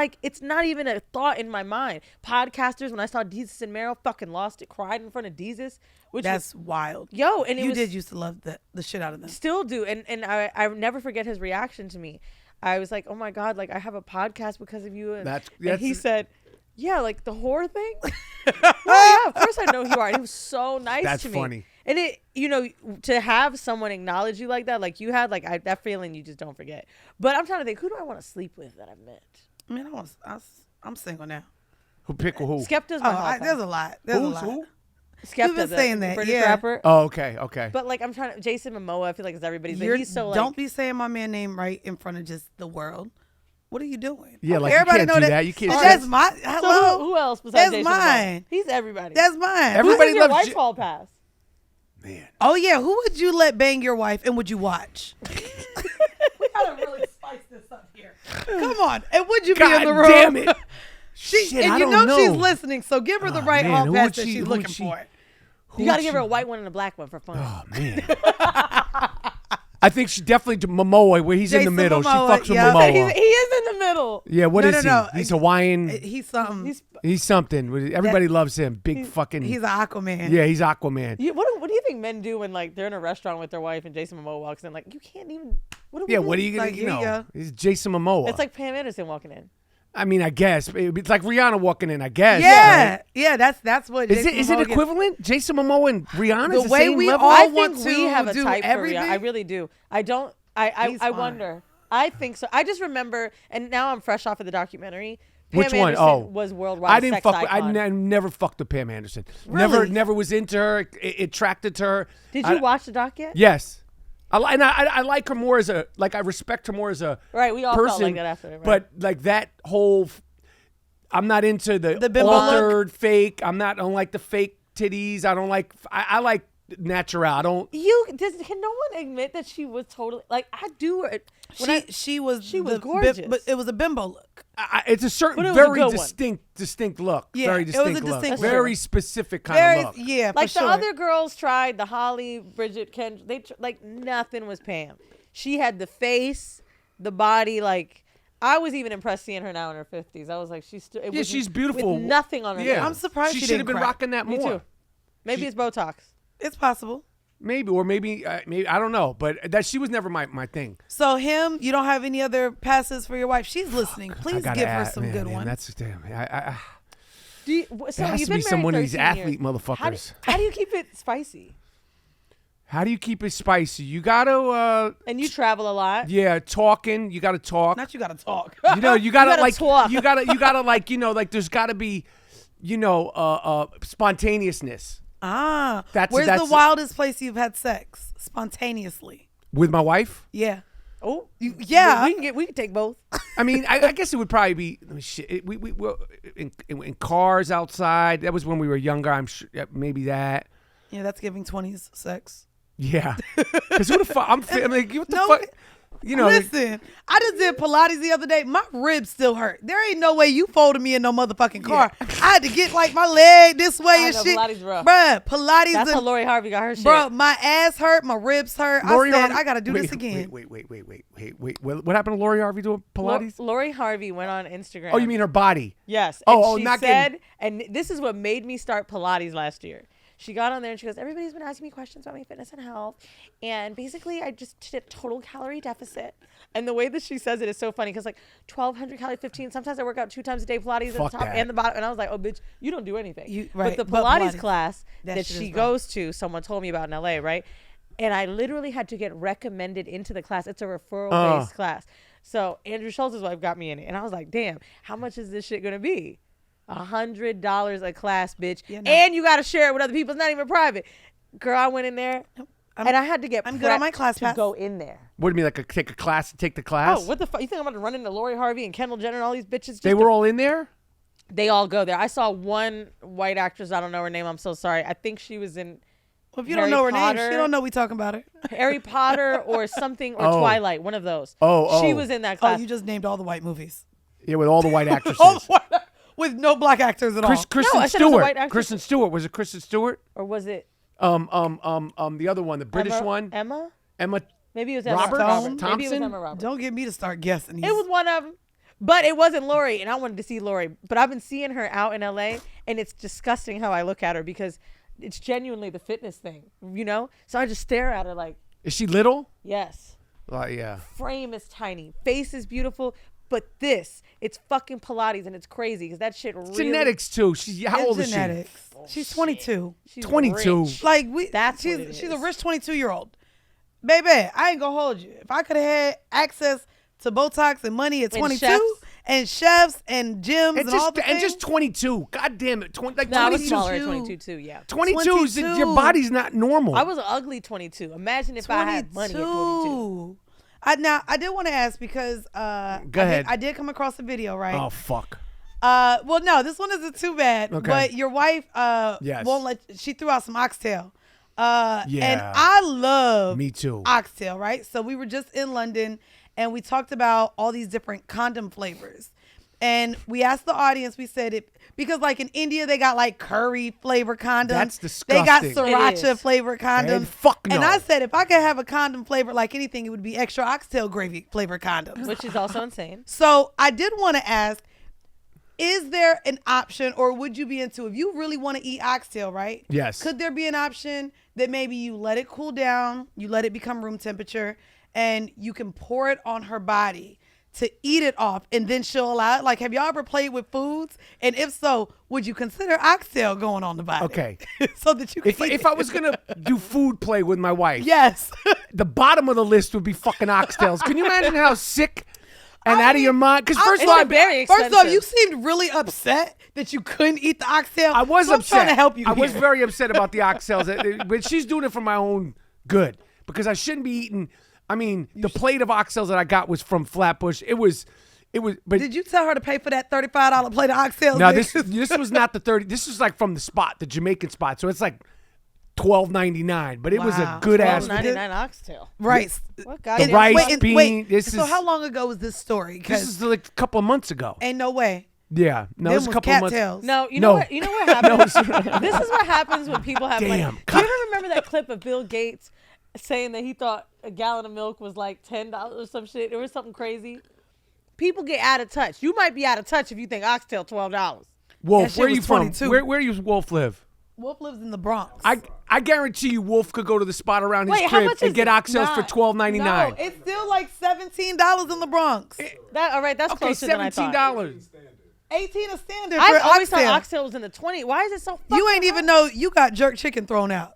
not even a thought in my mind. Podcasters, when I saw Jesus and Meryl, fucking lost it, cried in front of Jesus. That's wild. Yo, and You did used to love the shit out of them. still do. And I never forget his reaction to me. I was like, oh my God, like I have a podcast because of you. And he said, yeah, like the horror thing. Well, yeah, of course I know who you are. And he was so nice That's to me. funny. And it, to have someone acknowledge you like that, like you had, like that feeling you just don't forget. But I'm trying to think, who do I want to sleep with that I've met? I mean, I'm single now. Who pick who? Skepta's my hall There's pass. a lot. There's a lot. Who? Skepta, You've been the saying that, British yeah. rapper. Oh, okay. But like I'm trying to, Jason Momoa, I feel like it's everybody's. But he's so like, Don't be saying my man name right in front of just the world. What are you doing? Yeah, like everybody you can't know do that. You can't. That's my so hello. who else besides That's Jason mine. Momoa? He's everybody. That's mine. Everybody Who's in your loves wife's hall pass? Man. Oh yeah, who would you let bang your wife and would you watch? We gotta really spice this up here. Come on, and would you be in the room? Damn it. Shit, I and you don't know she's listening, so give her the right man, hall who pass would that she- she's who looking would she- for. You gotta give her a white one and a black one for fun. Oh man. I think she definitely Momoa, where he's in the Jason middle. Momoa, She fucks with yeah. Momoa. He is in the middle. Yeah, what No, is no, no. he? He's Hawaiian. He's something. He's something. Everybody loves him. Big fucking. He's an Aquaman. Yeah, he's Aquaman. What do you think men do when like they're in a restaurant with their wife and Jason Momoa walks in? Like you can't even. What do we Yeah, do? what are you gonna? Like, here you go. He's Jason Momoa. It's like Pam Anderson walking in. I mean, I guess it's like Rihanna walking in. I guess. Yeah, right? yeah. That's what. Is Jason it Momoa gets. equivalent? Jason Momoa and Rihanna. The The way same we level? all I want think we to have a do type for everything. Rihanna. I really do. I don't. He's I fine. wonder. I think so. I just remember, and now I'm fresh off of the documentary. Pam Which one? Anderson Oh, was worldwide. I didn't sex fuck. Icon. I never fucked with Pam Anderson. Really? Never was into her. Attracted to her. Did you watch the doc yet? Yes. I like her more as a I respect her more as a Right, we all person, felt like that after, right? But like that whole, I'm not into the bimbo altered fake. I don't like the fake titties. I don't like. I like natural. I don't. Can no one admit that she was totally like I do it. She was gorgeous. but it was a bimbo look. It's a certain But it was a very good one. distinct look. Yeah, Very it was distinct a look. distinct look. Very specific kind of look. Yeah, like for the sure. other girls tried, the Holly, Bridget, Ken, like nothing was Pam. She had the face, the body. Like I was even impressed seeing her now in her 50s. I was like, she's beautiful. with nothing on her. Yeah, face. I'm surprised she she should have didn't been crack. rocking that Me more. too. Maybe it's Botox. It's possible. Maybe I don't know, but that she was never my thing. So him, you don't have any other passes for your wife? She's listening. Please give her some good ones. That's damn. So it has you've to be been some married one of these 13 athlete years. motherfuckers. How do you keep it spicy? How do you keep it spicy? You gotta And you travel a lot. talking. You gotta talk. Not you gotta talk. You know, you gotta, gotta like talk. you gotta like, like there's gotta be, spontaneousness. Where's the that's- wildest place you've had sex spontaneously? With my wife? Yeah. Oh, Yeah. We can take both. I mean, I guess it would probably be shit. We in cars outside. That was when we were younger. I'm sure maybe that. Yeah, that's giving 20s sex. Yeah, because who the fuck? I'm like, what the No, fuck? Listen, I just did Pilates the other day. My ribs still hurt. There ain't no way you folded me in no motherfucking car. I had to get like my leg this way and know, shit. Pilates rough. Bruh, Pilates. That's how Lori Harvey got her shit. Bruh, my ass hurt. My ribs hurt. Lori I said, Harvey- I got to do wait, this again. Wait. What happened to Lori Harvey doing Pilates? Lori Harvey went on Instagram. Oh, you mean her body? Yes. Oh, and she not said, getting- and this is what made me start Pilates last year. She got on there and she goes, everybody's been asking me questions about my fitness and health. And basically, I just did a total calorie deficit. And the way that she says it is so funny because, like, 1,200 calorie, 15. Sometimes I work out 2 times a day, Pilates Fuck at the top that. and the bottom. And I was like, oh, bitch, you don't do anything. Right, But the but Pilates Pilates, class that that shit she is goes to, someone told me about in LA, right? And I literally had to get recommended into the class. It's a referral-based class. So Andrew Schultz's wife got me in it. And I was like, damn, how much is this shit going to be? $100 a class, bitch. Yeah, no. And you got to share it with other people. It's not even private. Girl, I went in there. And I had to get I'm good on my prepped class to pass. go in there. What do you mean, like take a class and take the class? Oh, what the fuck? You think I'm going to run into Lori Harvey and Kendall Jenner and all these bitches? Just They were all in there? They all go there. I saw one white actress. I don't know her name. I'm so sorry. I think she was in Well, if you Harry don't know her name, Potter. she don't know we talking about her. Harry Potter or something or Oh. Twilight. One of those. Oh. She was in that Oh, class. you just named all the white movies. Yeah, with all the white actresses. All the white, with no black actors at all. Kristen I said it was a Stewart. white actress. Kristen Stewart. Was it Kristen Stewart? Or was it The other one, the British Emma, one. Emma? Emma. Maybe it was Emma Roberts? Maybe it was Thompson? Emma Roberts. Don't get me to start guessing. It was one of them. But it wasn't Lori, and I wanted to see Lori. But I've been seeing her out in LA, and it's disgusting how I look at her because it's genuinely the fitness thing, So I just stare at her like, Is she little? yes. Yeah. Frame is tiny. Face is beautiful. But it's fucking Pilates, and it's crazy because that shit really. Genetics too. How old is she? genetics. She's 22. She's 22. rich. Like That's she's what it she's a is. rich 22-year-old. Baby, I ain't gonna hold you. If I could have had access to Botox and money at And 22 chefs. and chefs and gyms and, all the things. just 22. God damn it. No, I was 22. smaller at 22 too, yeah. 22 is 22. your body's not normal. I was an ugly 22. Imagine if I had money at 22. I did want to ask because Go ahead. I did come across a video, right? Oh fuck. Well, no, this one isn't too bad. Okay. But your wife Yes. won't let. She threw out some oxtail. And Yeah. I love Me too. oxtail, right? So we were just in London and we talked about all these different condom flavors. And we asked the audience, we said because like in India, they got like curry flavor condoms. That's They got disgusting. It sriracha is. flavor condoms. fuck no. And I said, if I could have a condom flavor like anything, it would be extra oxtail gravy flavor condoms. Which is also insane. So I did want to ask, is there an option or would you be into, if you really want to eat oxtail, right? Yes. Could there be an option that maybe you let it cool down, you let it become room temperature, and you can pour it on her body to eat it off and then she'll allow it? Like, have y'all ever played with foods? And if so, would you consider oxtail going on the body? Okay. So that you can eat If it. I was gonna do food play with my wife, Yes. the bottom of the list would be fucking oxtails. Can you imagine how sick and out of your mind? Because first of It's all, very First off, expensive. you seemed really upset that you couldn't eat the oxtail. I was so I'm upset. trying to help you I was here. very upset about the oxtails, but she's doing it for my own good because I shouldn't be eating. I mean, the plate of oxtails that I got was from Flatbush. It was. But Did you tell her to pay for that $35 plate of oxtails? no, nigga? this was not the 30. This was like from the spot, the Jamaican spot. So it's like $12.99, but it was a Wow. good ass. $12.99 oxtail. Right. What The goddamn rice, and bean. This so is how long ago was this story? this is like a couple of months ago. Ain't no way. Yeah, no, Them it's a was couple of months. cattails. No, you No. know what? You know what happens? This is what happens when people have money. Damn. Do you ever remember that clip of Bill Gates saying that he thought a gallon of milk was like $10 or some shit? It was something crazy. People get out of touch. You might be out of touch if you think oxtail $12. Wolf, That shit where are you was from? 22. Where you Wolf live? Wolf lives in the Bronx. I I guarantee you, Wolf could go to the spot around his Wait, how crib much and is get it? oxtails for $12.99. No, it's still like $17 in the Bronx. All right, that's Okay, closer than I thought. $17. 18 a standard I've for always thought oxtail. oxtail was in the 20. Why is it so fucking You ain't even know you got jerk chicken thrown out.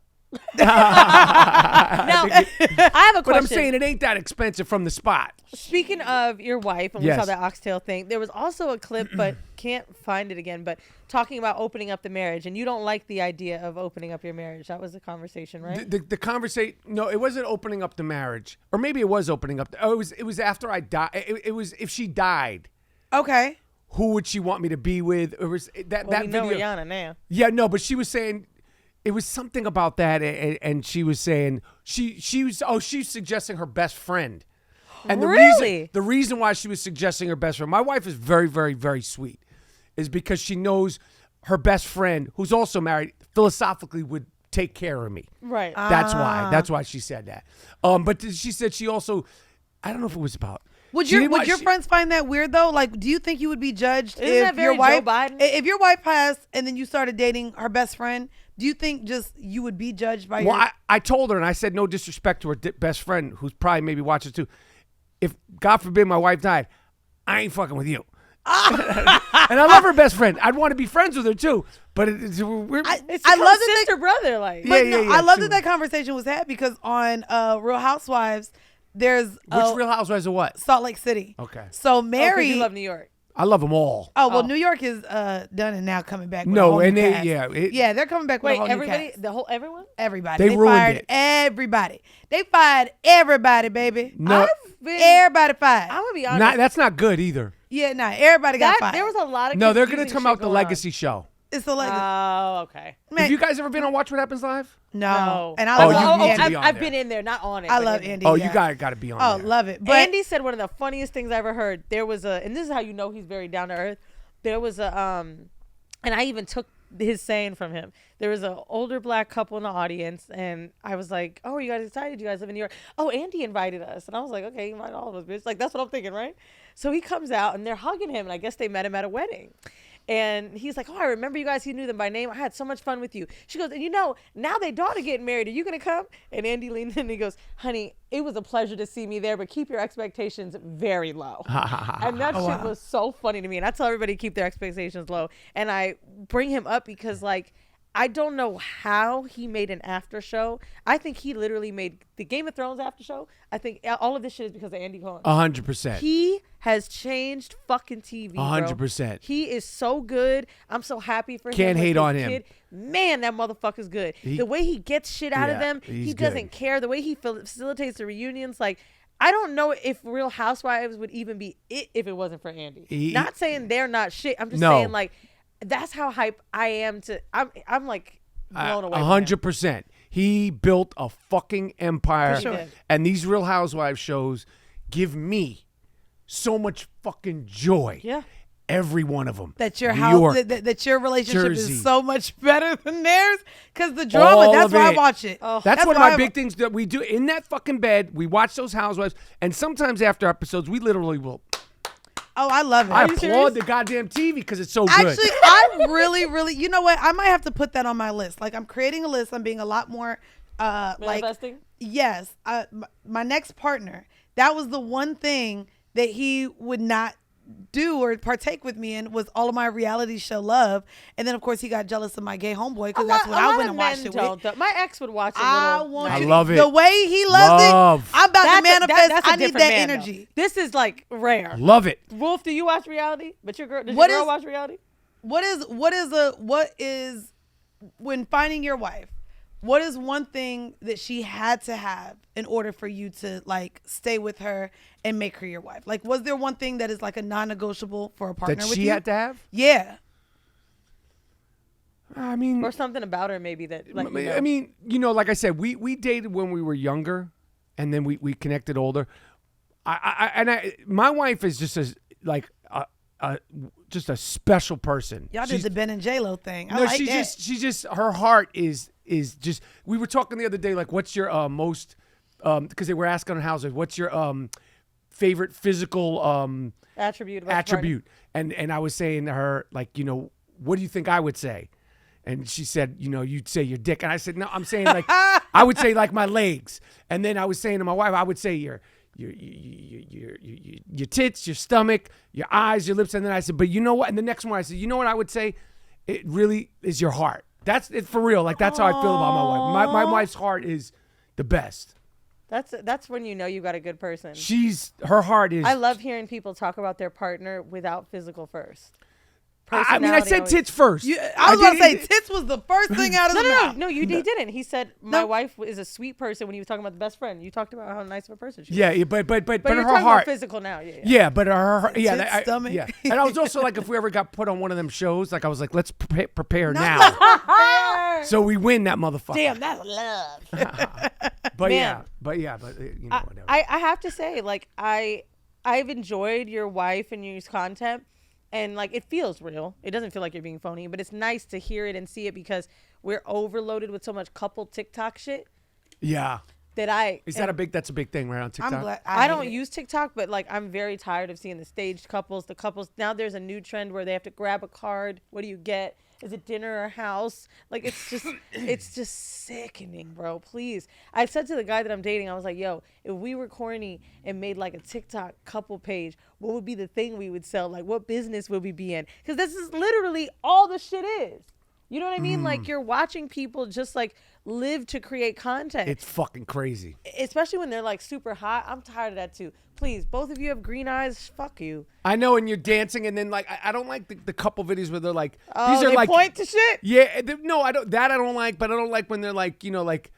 Now, I have a question. But I'm saying it ain't that expensive from the spot. Speaking of your wife, and we Yes. saw that oxtail thing, there was also a clip, but can't find it again, but talking about opening up the marriage, and you don't like the idea of opening up your marriage. That was the conversation, right? The conversation. No, it wasn't opening up the marriage, or maybe it was opening up. It was after I died. It was if she died. Okay. Who would she want me to be with? It was that Well, that we video. know Rihanna now. Yeah, no, but she was saying it was something about that, and she was saying she's suggesting her best friend. And Really? the reason why she was suggesting her best friend, my wife is very, very, very sweet, is because she knows her best friend, who's also married, philosophically would take care of me. Right. That's why. That's why she said that. But she said she also, I don't know if it was about. Would she your didn't want- your she- friends find that weird though? Like, do you think you would be judged Isn't if that very your wife Joe Biden? if your wife passed and then you started dating her best friend? Do you think just you would be judged by Well, your? I told her, and I said no disrespect to her best friend, who's probably maybe watches too. If God forbid my wife died, I ain't fucking with you. And I love her best friend. I'd want to be friends with her too. But It's I love love that they- sister brother, like. But yeah, I love she- that conversation was had because on Real Housewives, there's which Real Housewives of what? Salt Lake City. Okay. So Oh, 'cause Mary. you love New York. I love them all. Oh well, Oh. New York is done and now coming back. With No, a whole and new they- cast. yeah, yeah, they're coming back with Wait, a whole new everybody, cast. the whole everyone. Everybody. They ruined fired it. everybody. They fired everybody, baby. No, Everybody fired. I'm gonna be honest. that's not good either. Yeah, nah. Everybody got fired. There was a lot of. No, they're gonna confusing come shit out the going Legacy show. It's the legacy. Oh, okay. Man, Have you guys ever been on Watch What Happens Live? no. And Oh, I you love need to Andy. be on I've there. been in there, not on it. I but love in there. Andy. Oh, yeah. you got to be on Oh, there. love it. But Andy said one of the funniest things I ever heard. There was and this is how you know he's very down to earth. There was and I even took his saying from him. There was an older black couple in the audience, and I was like, "Oh, are you guys excited? You guys live in New York?" Oh, Andy invited us, and I was like, "Okay, he invited all of us, bitch." Like that's what I'm thinking, right? So he comes out, and they're hugging him, and I guess they met him at a wedding. And he's like, "Oh, I remember you guys. He knew them by name. I had so much fun with you." She goes, "And you know, now their daughter getting married. Are you gonna come?" And Andy leaned in and he goes, "Honey, it was a pleasure to see me there, but keep your expectations very low." And that shit was so funny to me. And I tell everybody to keep their expectations low. And I bring him up because like I don't know how he made an after show. I think he literally made the Game of Thrones after show. I think all of this shit is because of Andy Cohen. 100%. He has changed fucking TV. 100%. He is so good. I'm so happy for him. Can't with hate his on him. kid. Man, that motherfucker's good. The way he gets shit out of Yeah, them, he's he doesn't good. care. The way he facilitates the reunions, like I don't know if Real Housewives would even be it if it wasn't for Andy. Not saying they're not shit. I'm just No. saying like that's how hype I am to. I'm like blown away. 100%. He built a fucking empire, For sure. and these Real Housewives shows give me so much fucking joy. Yeah. Every one of them. that your New house, York, that your relationship Jersey. is so much better than theirs because the drama. All That's of why I it. watch it. That's one of why my I- big things that we do in that fucking bed. We watch those Housewives, and sometimes after episodes, we literally will. Oh, I love it. I you applaud serious? the goddamn TV because it's so good. Actually, I really, you know what? I might have to put that on my list. Like, I'm creating a list. I'm being a lot more, like, Manifesting? yes. My next partner, that was the one thing that he would not do or partake with me in was all of my reality show love. And then, of course, he got jealous of my gay homeboy because that's what I went and watched it with. Though. My ex would watch it. I want I you. love it. The way he loves Love. it, I'm about to manifest. That's a I need different that man, though. energy. This is like rare. Love it. Wolf, do you watch reality? But your girl, does What your girl is- watch reality? What is when finding your wife, what is one thing that she had to have in order for you to like stay with her and make her your wife? Like, was there one thing that is like a non-negotiable for a partner That with she you? had to have? Yeah. I mean, Or something about her maybe that like I mean, you know, like I said, we dated when we were younger, and then we connected older. My wife is just just a special person. Y'all did She's- the Ben and J-Lo thing. I No, like she's that. just her heart is just. We were talking the other day, like, what's your most? Because they were asking on houses, what's your favorite physical attribute. About attribute? And I was saying to her, like, you know, what do you think I would say? And she said, you'd say your dick. And I said, no, I'm saying like, I would say like my legs. And then I was saying to my wife, I would say your tits, your stomach, your eyes, your lips. And then I said, but you know what? And the next one I said, you know what I would say? It really is your heart. That's it for real. Like that's how I feel about my wife. My wife's heart is the best. That's when you know you got a good person. Her heart is. I love hearing people talk about their partner without physical first. I mean, I said tits first. I was going to say tits was the first thing out of the mouth. No, he didn't. He said my wife is a sweet person when he was talking about the best friend. You talked about how nice of a person she is. Yeah, but you're her talking heart. about physical now. Yeah, but her stomach. Yeah, and I was also like, if we ever got put on one of them shows, like I was like, let's prepare now, so we win that motherfucker. Damn, that's love. But Man. whatever. I have to say, like I've enjoyed your wife and your content. And, like, it feels real. It doesn't feel like you're being phony, but it's nice to hear it and see it because we're overloaded with so much couple TikTok shit. Yeah. That's a big thing right on TikTok? I'm glad. I don't use TikTok, but, like, I'm very tired of seeing the staged couples. The couples, now there's a new trend where they have to grab a card. What do you get? Is it dinner or house? Like, it's just sickening, bro. Please. I said to the guy that I'm dating, I was like, yo, if we were corny and made like a TikTok couple page, what would be the thing we would sell? Like, what business would we be in? Because this is literally all the shit is. You know what I mean? Like, you're watching people just like live to create content. It's fucking crazy. Especially when they're like super hot. I'm tired of that too. Please, both of you have green eyes. Fuck you. I know, and you're dancing, and then like I don't like the couple videos where they're like, Oh, these are they like point to shit? Yeah, no, I don't. That I don't like, but I don't like when they're like, like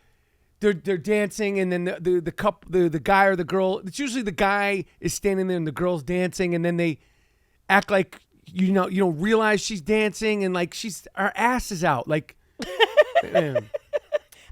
they're dancing, and then the couple, the guy or the girl. It's usually the guy is standing there and the girl's dancing, and then they act like you don't realize she's dancing, and like her ass is out, like. Man.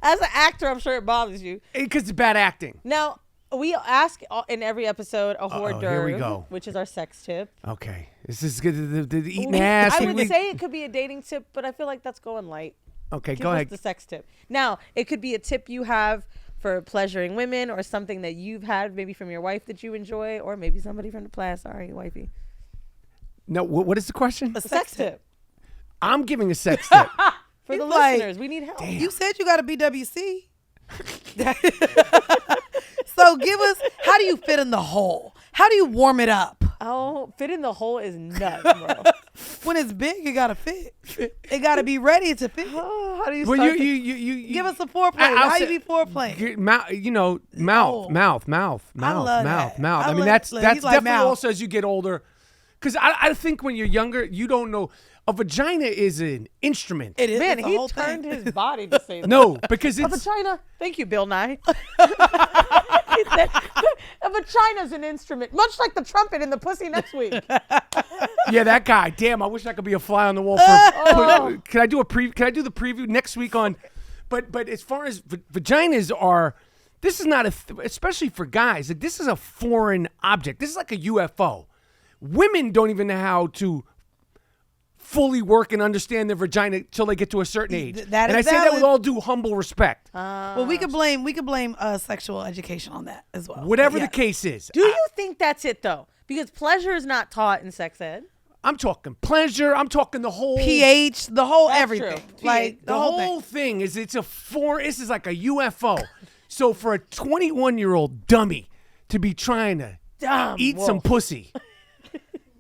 As an actor, I'm sure it bothers you. Because it's bad acting. Now, we ask in every episode a hors d'oeuvre, here we go. which is our sex tip. Okay. This is good. The eating ass. I would say it could be a dating tip, but I feel like that's going light. Okay, Give go us ahead. the sex tip. Now, it could be a tip you have for pleasuring women or something that you've had maybe from your wife that you enjoy or maybe somebody from the past. Sorry, wifey. No, what is the question? A sex tip. I'm giving a sex tip. For the like, listeners, we need help. Damn. You said you got a BWC. So give us, how do you fit in the hole? How do you warm it up? Oh, fit in the hole is nuts, bro. When it's big, it got to fit. It got to be ready to fit. Oh, how do you Well, start? Give us a foreplay. How you be foreplay? Mouth. I love that. I mean, that's definitely also as you get older. Because I think when you're younger, you don't know. A vagina is an instrument. It is. Man, it's a he whole turned thing. his body to say that. No, because A it's vagina. Thank you, Bill Nye. He said, a vagina's an instrument, much like the trumpet in the Pussy Next Week. yeah, that guy. Damn, I wish I could be a fly on the wall. Can I do a Can I do the preview next week on? But as far as vaginas are, this is not especially for guys. Like this is a foreign object. This is like a UFO. Women don't even know how to fully work and understand their vagina till they get to a certain age. And I say that with all due humble respect. Well, we could blame sexual education on that as well. Whatever the case is. Do you think that's it though? Because pleasure is not taught in sex ed. I'm talking pleasure. I'm talking the whole pH, the whole That's everything. true. Like the whole thing is this is like a UFO. So for a 21-year-old dummy to be trying to eat some pussy.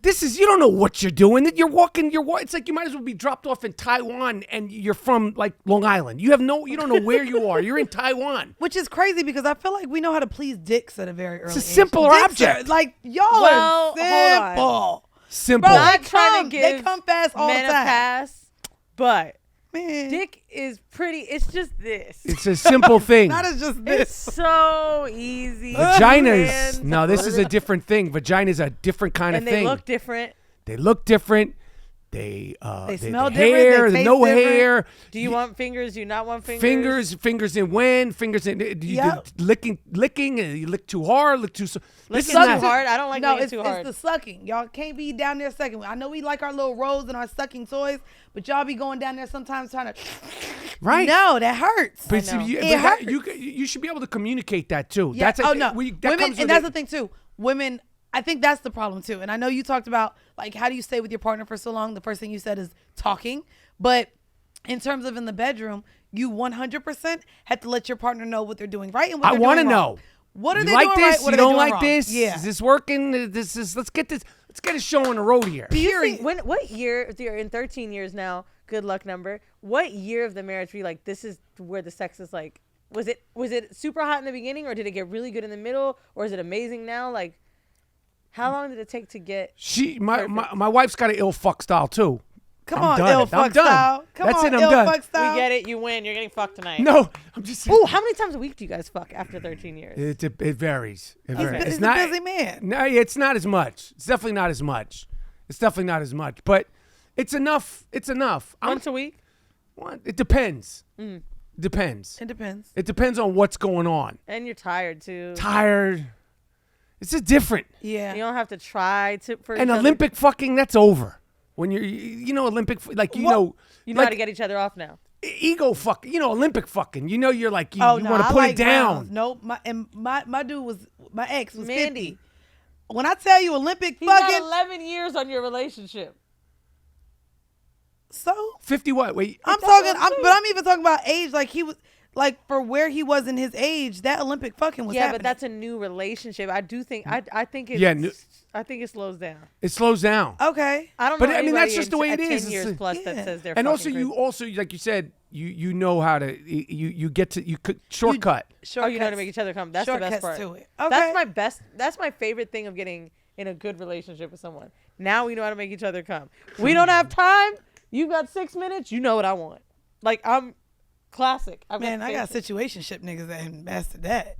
This is, you don't know what you're doing. You're walking, it's like you might as well be dropped off in Taiwan and you're from like Long Island. You don't know where you are. You're in Taiwan. Which is crazy because I feel like we know how to please dicks at a very early age. It's a simpler object. Like, y'all are simple. Simple. Bro, Not trying to give they come fast all the men a time. pass, but Man. dick is pretty. It's just this. It's a simple thing. Not as just It's this. so easy. Vaginas. No, this is a different thing. Vagina's a different kind and of thing. they look different. They look different. They smell the different, hair, they the taste no different. hair. Do you want fingers? Do you not want fingers? Fingers in when? Fingers in Yep. licking. You lick too hard, lick too. Licking This too is hard? I don't like No, licking it's too hard. the sucking. Y'all can't be down there sucking. I know we like our little rolls and our sucking toys, but y'all be going down there sometimes trying to. Right. No, that hurts. But I know. It hurts. you should be able to communicate that too. Yeah. That's No. Women, And that's the thing too. Women, I think that's the problem too. And I know you talked about like how do you stay with your partner for so long? The first thing you said is talking, but in terms of in the bedroom, you 100% have to let your partner know what they're doing right and what I they're want doing to wrong. know. What are You they like doing this? right? What You are they don't doing like wrong? this? Yeah. Is this working? This is. Let's get a show on the road here. Do you think what year? If you're in 13 years now, good luck number. What year of the marriage were you like? This is where the sex is like. Was it super hot in the beginning, or did it get really good in the middle, or is it amazing now? Like, how long did it take to get? My wife's got an ill fuck style too. Come I'm on, done. ill I'm fuck done. style. Come That's on, it. I'm ill done. fuck style. We get it. You win. You're getting fucked tonight. No, I'm just saying. Oh, how many times a week do you guys fuck after 13 years? It varies. It varies. He's a busy man. No, it's not as much. It's definitely not as much. But it's enough. It's enough. Once a week? It depends. Depends. It depends. It depends on what's going on. And you're tired too. Tired. It's just different. Yeah. You don't have to try to. For And each other. Olympic fucking, that's over. When Olympic, like, You know like, how to get each other off now. ego fucking, Olympic fucking. You're like, you no, want to I put like it down. rounds. Nope. My dude was, my ex was Mandii. 50. When I tell you Olympic He's got fucking. 11 years on your relationship. So? 50 what? Wait. But I'm even talking about age. Like he was, like for where he was in his age, that Olympic fucking was happening. But that's a new relationship. I do think, I think it's, I think it slows down. It slows down. Okay. I don't But, know I mean, that's anybody just the way at it 10 is. years plus Yeah. that says they're And also, fucking crazy. like you said, you know how to, you get to, you could shortcut. Oh, you know how to make each other come. That's the best Shortcuts part. to it. Okay. That's my favorite thing of getting in a good relationship with someone. Now we know how to make each other come. We don't have time. You got 6 minutes. You know what I want. Like, I'm classic. I got situationship niggas that mastered that.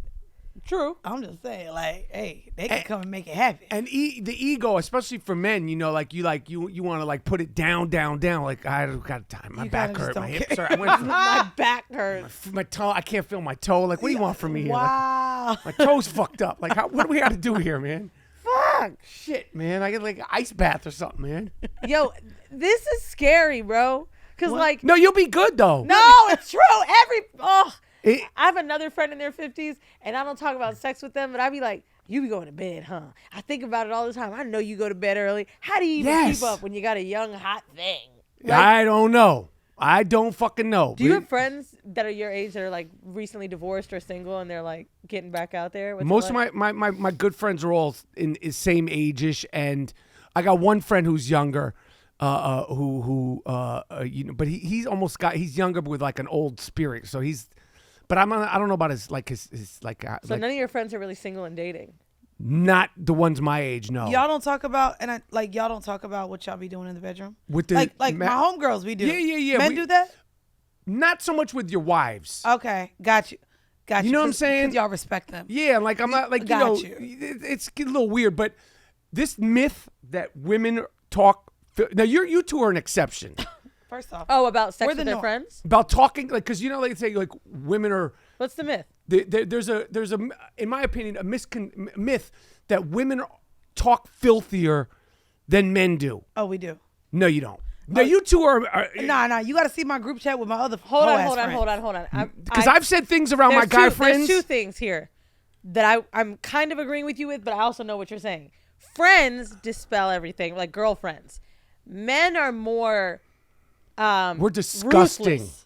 True. I'm just saying, like, hey, they can come and make it happen. And the ego, especially for men, you want to like put it down. Like, I don't got time. My back hurt. My hips hurt. My back hurts. My toe. I can't feel my toe. Like, what do you want from me here? Wow. Like, my toe's fucked up. Like, what do we got to do here, man? Fuck. Shit, man. I get like an ice bath or something, man. Yo, this is scary, bro. Cause like, No, you'll be good though. no, it's true. I It- have another friend in their 50s, and I don't talk about sex with them, but I be like, you be going to bed, huh? I think about it all the time. I know you go to bed early. How do you even keep up when you got a young, hot thing? Like, I don't know. I don't fucking know. do you have friends that are your age that are like recently divorced or single, and they're like getting back out there? What's it Most like? of my good friends are all in same age-ish, and I got one friend who's younger, but he's almost he's younger with like an old spirit. So but I don't know about his like. So none of your friends are really single and dating. Not the ones my age, no. Y'all don't talk about y'all don't talk about what y'all be doing in the bedroom. With the like my homegirls, we do. Yeah. Men do that. Not so much with your wives. Okay, got you. You know what I'm saying? 'Cause y'all respect them. Yeah, like I'm not like Got you know. you. It's a little weird, but this myth that women talk. Now you two are an exception. First off, Oh, about sex We're the with their norm. friends? About talking, like, because like they say, like women are. What's the myth? There's a in my opinion a myth that women talk filthier than men do. oh, we do. No, you don't. No, you two are. Nah. You got to see my group chat with my other Hold hoe-ass on. friends. Because I've said things around my guy friends. There's two things here that I'm kind of agreeing with you with, but I also know what you're saying. Friends dispel everything, like girlfriends. Men are more We're disgusting. ruthless.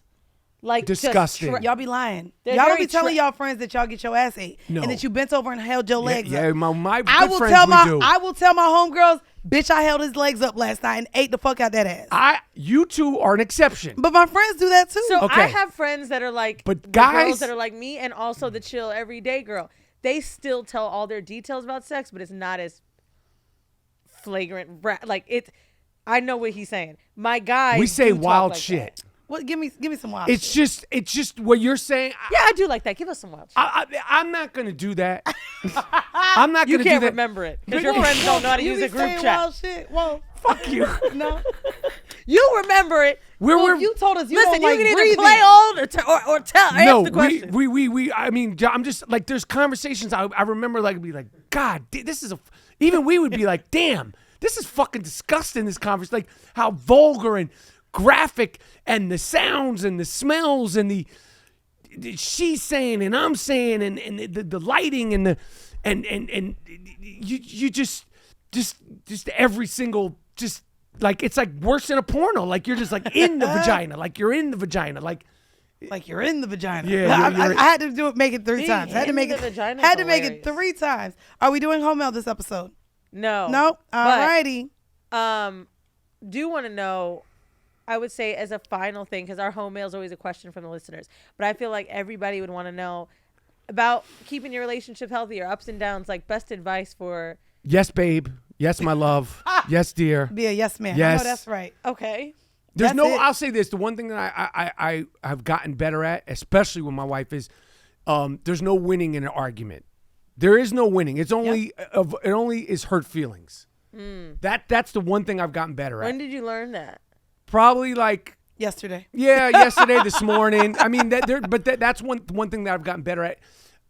Like Disgusting. Y'all be lying. They're Y'all don't very be telling y'all friends that y'all get your ass ate No. and that you bent over and held your legs Yeah, up. my I good will friends tell we do. I will tell my homegirls, bitch, I held his legs up last night and ate the fuck out that ass. You two are an exception. But my friends do that too. So Okay. I have friends that are like But the guys- girls that are like me, and also the chill everyday girl. They still tell all their details about sex, but it's not as flagrant. Like it. I know what he's saying. My guys. we say do talk wild like shit. that. What? Give me some wild. It's just what you're saying. Yeah, I do like that. Give us some wild shit. I'm not gonna do that. I'm not You gonna do can't that. remember it because your friends don't know how to You use be a group saying chat. Wild shit. Well, Fuck you. no. You remember it. You told us you Listen, don't like you can either breathing. play old or tell. No, Answer the question. we. I mean, I'm just like there's conversations I remember like be like, God, this is even we would be like, damn, this is fucking disgusting. This conversation, like how vulgar and graphic and the sounds and the smells and the she's saying and I'm saying and the lighting and the and you just every single just like it's like worse than a porno. Like you're just like in the vagina. Like you're in the vagina. Like you're in the vagina. Yeah, I had to make it 3 times. I had to make it. Vagina Had to make it 3 times. Are we doing home mail this episode? No. No. Alrighty. Do want to know, I would say as a final thing, because our home mail is always a question from the listeners, but I feel like everybody would want to know about keeping your relationship healthy, or ups and downs, like best advice for. Yes, babe. Yes, my love. Yes, dear. Be a yes man. Yes. I know that's right. Okay. There's That's no. it. I'll say this: the one thing that I have gotten better at, especially with my wife, is there's no winning in an argument. There is no winning. It's only it only is hurt feelings. That's the one thing I've gotten better at. When did you learn that? Probably like Yesterday. yesterday, this morning. I mean, that's one thing that I've gotten better at.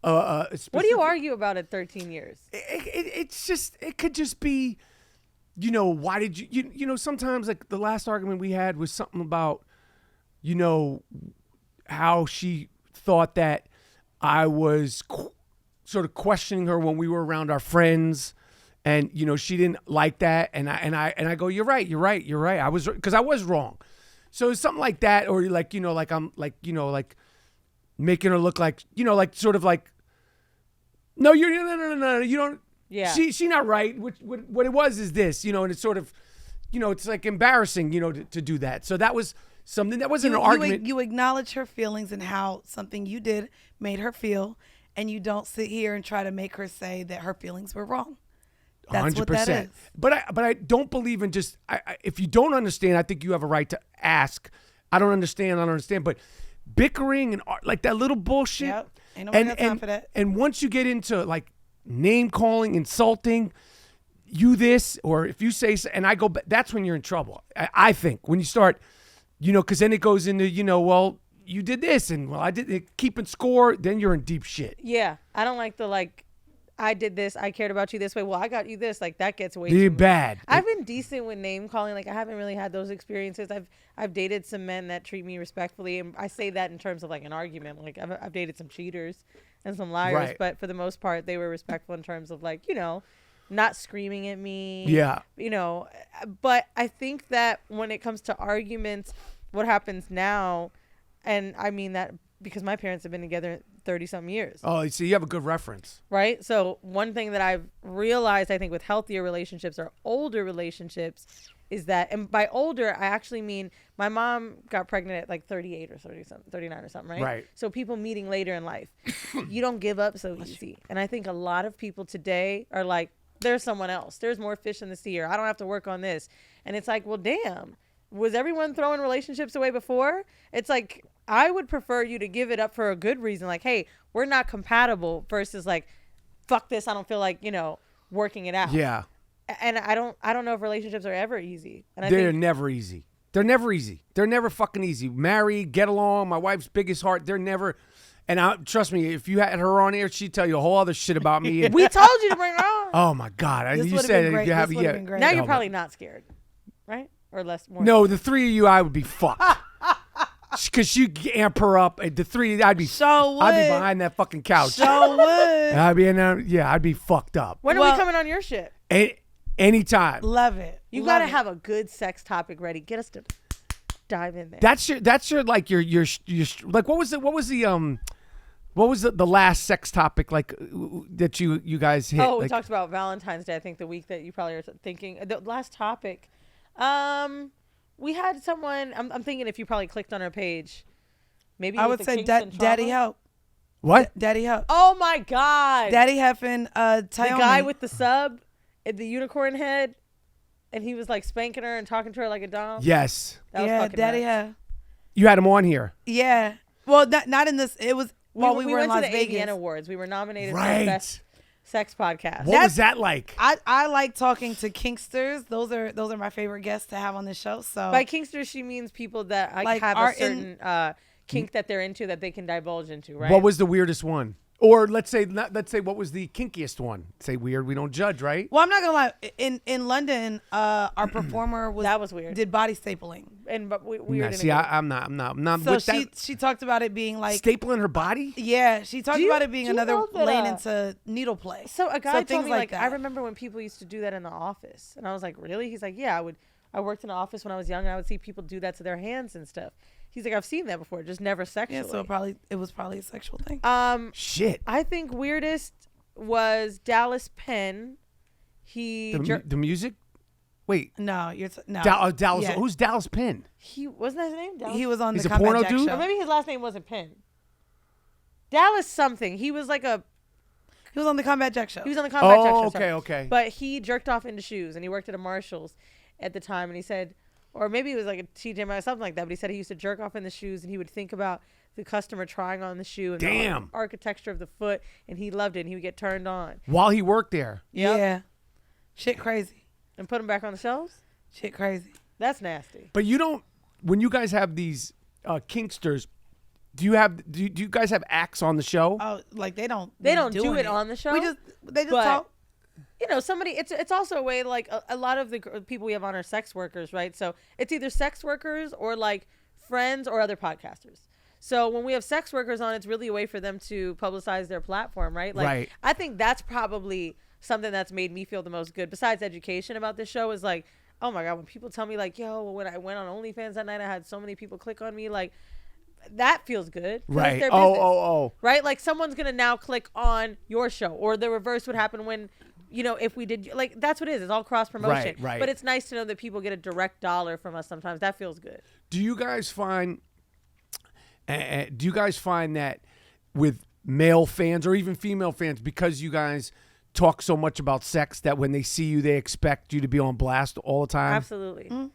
What do you argue about at 13 years? It's just, it could just be, you know, why did you know, sometimes like the last argument we had was something about, you know, how she thought that I was sort of questioning her when we were around our friends. And, you know, she didn't like that. And I go, you're right. I was, because I was wrong. So it's something like that. Or like, you know, like I'm like, you know, like making her look like, you know, like sort of like, no, no, you don't. Yeah. She not right. What it was is this, you know, and it's sort of, you know, it's like embarrassing, you know, to do that. So that was something that wasn't an argument. You acknowledge her feelings and how something you did made her feel, and you don't sit here and try to make her say that her feelings were wrong. That's 100%. What that is. But I don't believe in just, if you don't understand, I think you have a right to ask. I don't understand. But bickering and like that little bullshit. Yep. Ain't nobody got time for that. And once you get into like name calling, insulting, you this, or if you say, and I go, that's when you're in trouble. I think when you start, you know, because then it goes into, you know, well, you did this, and well, I did it, keeping score, then you're in deep shit. Yeah. I don't like the like, I did this, I cared about you this way, well, I got you this, like that gets way You're too bad. I've been decent with name calling. Like I haven't really had those experiences. I've dated some men that treat me respectfully, and I say that in terms of like an argument. Like I've dated some cheaters and some liars, Right. but for the most part, they were respectful in terms of like, you know, not screaming at me. Yeah. You know, but I think that when it comes to arguments, what happens now, and I mean that because my parents have been together 30-something years. Oh, so you have a good reference. Right? So one thing that I've realized, I think, with healthier relationships or older relationships is that, and by older, I actually mean my mom got pregnant at like 38 or 39 or something, right? Right. So people meeting later in life, you don't give up so easy. And I think a lot of people today are like, there's someone else. There's more fish in the sea, or I don't have to work on this. And it's like, well, damn. Was everyone throwing relationships away before? It's like, I would prefer you to give it up for a good reason. Like, hey, we're not compatible versus like, fuck this. I don't feel like, you know, working it out. Yeah. And I don't know if relationships are ever easy. And I They're think never easy. They're never easy. They're never fucking easy. Married, get along, my wife's biggest heart. They're never, and trust me, if you had her on air, she'd tell you a whole other shit about me. And, we told you to bring her on. oh my God. This You would've said been great. you have, This would've yeah. been great. Now you're Oh, probably not scared, right? Or less, more. No, the three of you, I would be fucked. Because you amp her up. The three, I'd be So I'd be would. behind that fucking couch. So would. I'd be in there, yeah, I'd be fucked up. When are Well- we coming on your shit? Anytime. Love it. You Love got to it. have a good sex topic ready. Get us to dive in there. That's your like your like what was the last sex topic like that you guys hit? Oh, we like, talked about Valentine's Day. I think the week that you probably are thinking. The last topic, we had someone. I'm thinking if you probably clicked on our page, maybe I with would the say kinks and Daddy trauma. Help. what? Daddy Help. Oh my God! Daddy Heffin. the Tyone. guy with the sub, and the unicorn head, and he was like spanking her and talking to her like a doll. Yes. That was Yeah, fucking Daddy nuts. Heff. You had him on here. Yeah. Well, not in this. It was while we were in went Las to the Vegas. AVN Awards. We were nominated for Right. the best sex podcast. What was that like? I like talking to kinksters. Those are my favorite guests to have on this show. So By kinkster, she means people that Like have are a certain kink that they're into that they can divulge into, right? What was the weirdest one? Or let's say what was the kinkiest one? Say weird, we don't judge, right? well, I'm not gonna lie. In London, our performer That was weird. Did body stapling. But we Nah, were see, I'm not So with that. she talked about it being like Stapling her body? yeah. She talked Do you- about it being do you another know that, lane into needle play. So a guy told things me like that. I remember when people used to do that in the office, and I was like, really? He's like, yeah, I worked in an office when I was young, and I would see people do that to their hands and stuff. He's like, I've seen that before, just never sexually. Yeah, so it was probably a sexual thing. Shit. I think weirdest was Dallas Penn. The music? Wait. No, no. Dallas. Yeah. Who's Dallas Penn? He wasn't that his name? Dallas? He was on He's the a porno Combat Jack dude? show. Or maybe his last name wasn't Penn. Dallas something. He was like He was on the Combat Jack show. He was on the Combat Jack show. Okay, okay. But he jerked off into shoes, and he worked at a Marshall's at the time, and he said, or maybe it was like a TJ Maxx, something like that, but he said he used to jerk off in the shoes, and he would think about the customer trying on the shoe and the architecture of the foot, and he loved it, and he would get turned on. While he worked there. Yep. Yeah. Shit crazy. And put them back on the shelves? Shit crazy. That's nasty. But you don't, when you guys have these kinksters, do you guys have acts on the show? Oh, like they don't do it on the show. They just talk. You know, it's also a way, like a lot of the people we have on are sex workers, right? So it's either sex workers or like friends or other podcasters. So when we have sex workers on, it's really a way for them to publicize their platform, right? Like, right. I think that's probably something that's made me feel the most good, besides education about this show, is like, oh my God, when people tell me like, yo, when I went on OnlyFans that night, I had so many people click on me, like, that feels good. Right. It's their business, right? Like someone's going to now click on your show, or the reverse would happen when, you know, if we did, like, that's what it is. It's all cross promotion. Right. But it's nice to know that people get a direct dollar from us sometimes. That feels good. Do you guys find that with male fans or even female fans, because you guys talk so much about sex, that when they see you, they expect you to be on blast all the time? Absolutely. Mm-hmm.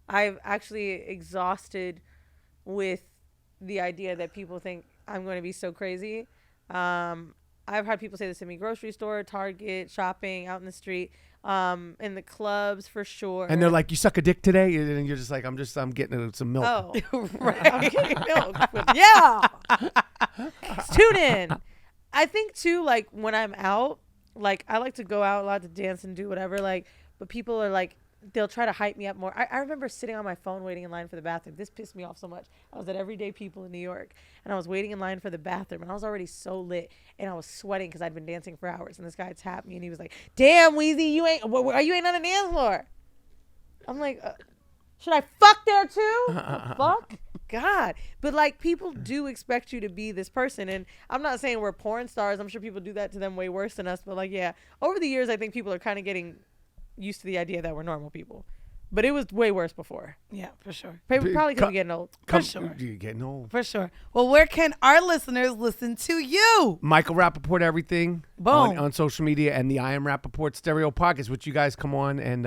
I've actually exhausted with the idea that people think I'm going to be so crazy. I've had people say this to me: grocery store, Target, shopping, out in the street, in the clubs for sure. And they're like, "You suck a dick today," and you're just like, "I'm getting some milk." Oh, right. I'm getting milk. Yeah. Tune in. I think too, like when I'm out, like I like to go out a lot to dance and do whatever. Like, but people are like, they'll try to hype me up more. I remember sitting on my phone waiting in line for the bathroom. This pissed me off so much. I was at Everyday People in New York, and I was waiting in line for the bathroom, and I was already so lit, and I was sweating because I'd been dancing for hours. And this guy tapped me, and he was like, "Damn, Weezy, you ain't on the dance floor." I'm like, should I fuck there too? Fuck? God. But like, people do expect you to be this person, and I'm not saying we're porn stars. I'm sure people do that to them way worse than us, but like, yeah, over the years, I think people are kind of getting used to the idea that we're normal people, but it was way worse before. Yeah, for sure. Probably because we're getting old. For sure. You're getting old. For sure. Well, where can our listeners listen to you? Michael Rapport, everything. Boom. On social media, and the I Am Rappaport Stereo Podcast, which you guys come on, and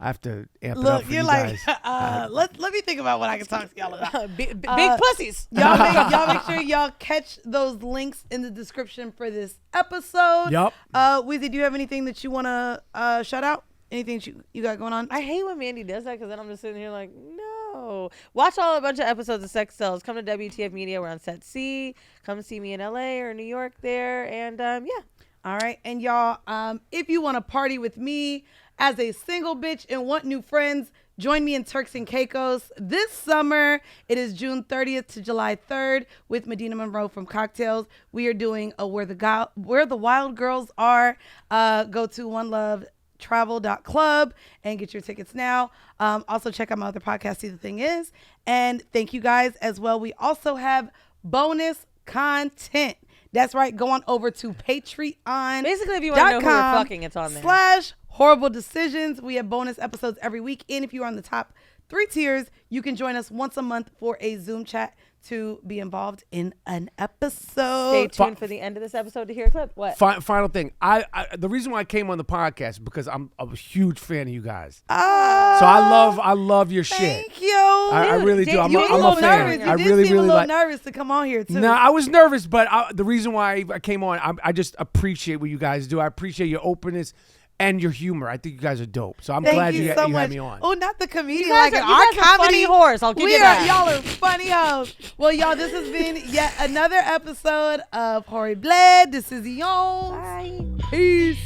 I have to amp it up for you're you like, guys. let me think about what I can talk to y'all about. Big pussies. Y'all make sure y'all catch those links in the description for this episode. Yup. Weezy, do you have anything that you want to shout out? Anything you got going on? I hate when Mandii does that, because then I'm just sitting here like, no. Watch a bunch of episodes of Sex Cells. Come to WTF Media. We're on Set C. Come see me in LA or New York there. And yeah. All right. And y'all, if you want to party with me as a single bitch and want new friends, join me in Turks and Caicos this summer. It is June 30th to July 3rd with Medina Monroe from Cocktails. We are doing a Where the Wild Girls Are. Go to onelove.travel.club and get your tickets now. Also check out my other podcast, See the Thing Is. And thank you guys as well. We also have bonus content. That's right. Go on over to Patreon. Basically, if you want to know who we're fucking, it's on there. /Whoreible Decisions. We have bonus episodes every week. And if you're on the top 3 tiers, you can join us once a month for a Zoom chat to be involved in an episode. Stay tuned for the end of this episode to hear a clip. What? Final thing. I the reason why I came on the podcast is because I'm a huge fan of you guys. So I love your shit. Thank you. I really do. I'm a fan. I really seem a little nervous to come on here too. No, I was nervous, but the reason why I came on, I just appreciate what you guys do. I appreciate your openness and your humor. I think you guys are dope. So I'm glad you had me on. Oh, not the comedian. You guys like are, our you guys are comedy funny horse. I'll give you that. Y'all are funny hoes. Well, y'all, this has been yet another episode of Whoreible. This is Yon. Bye. Peace.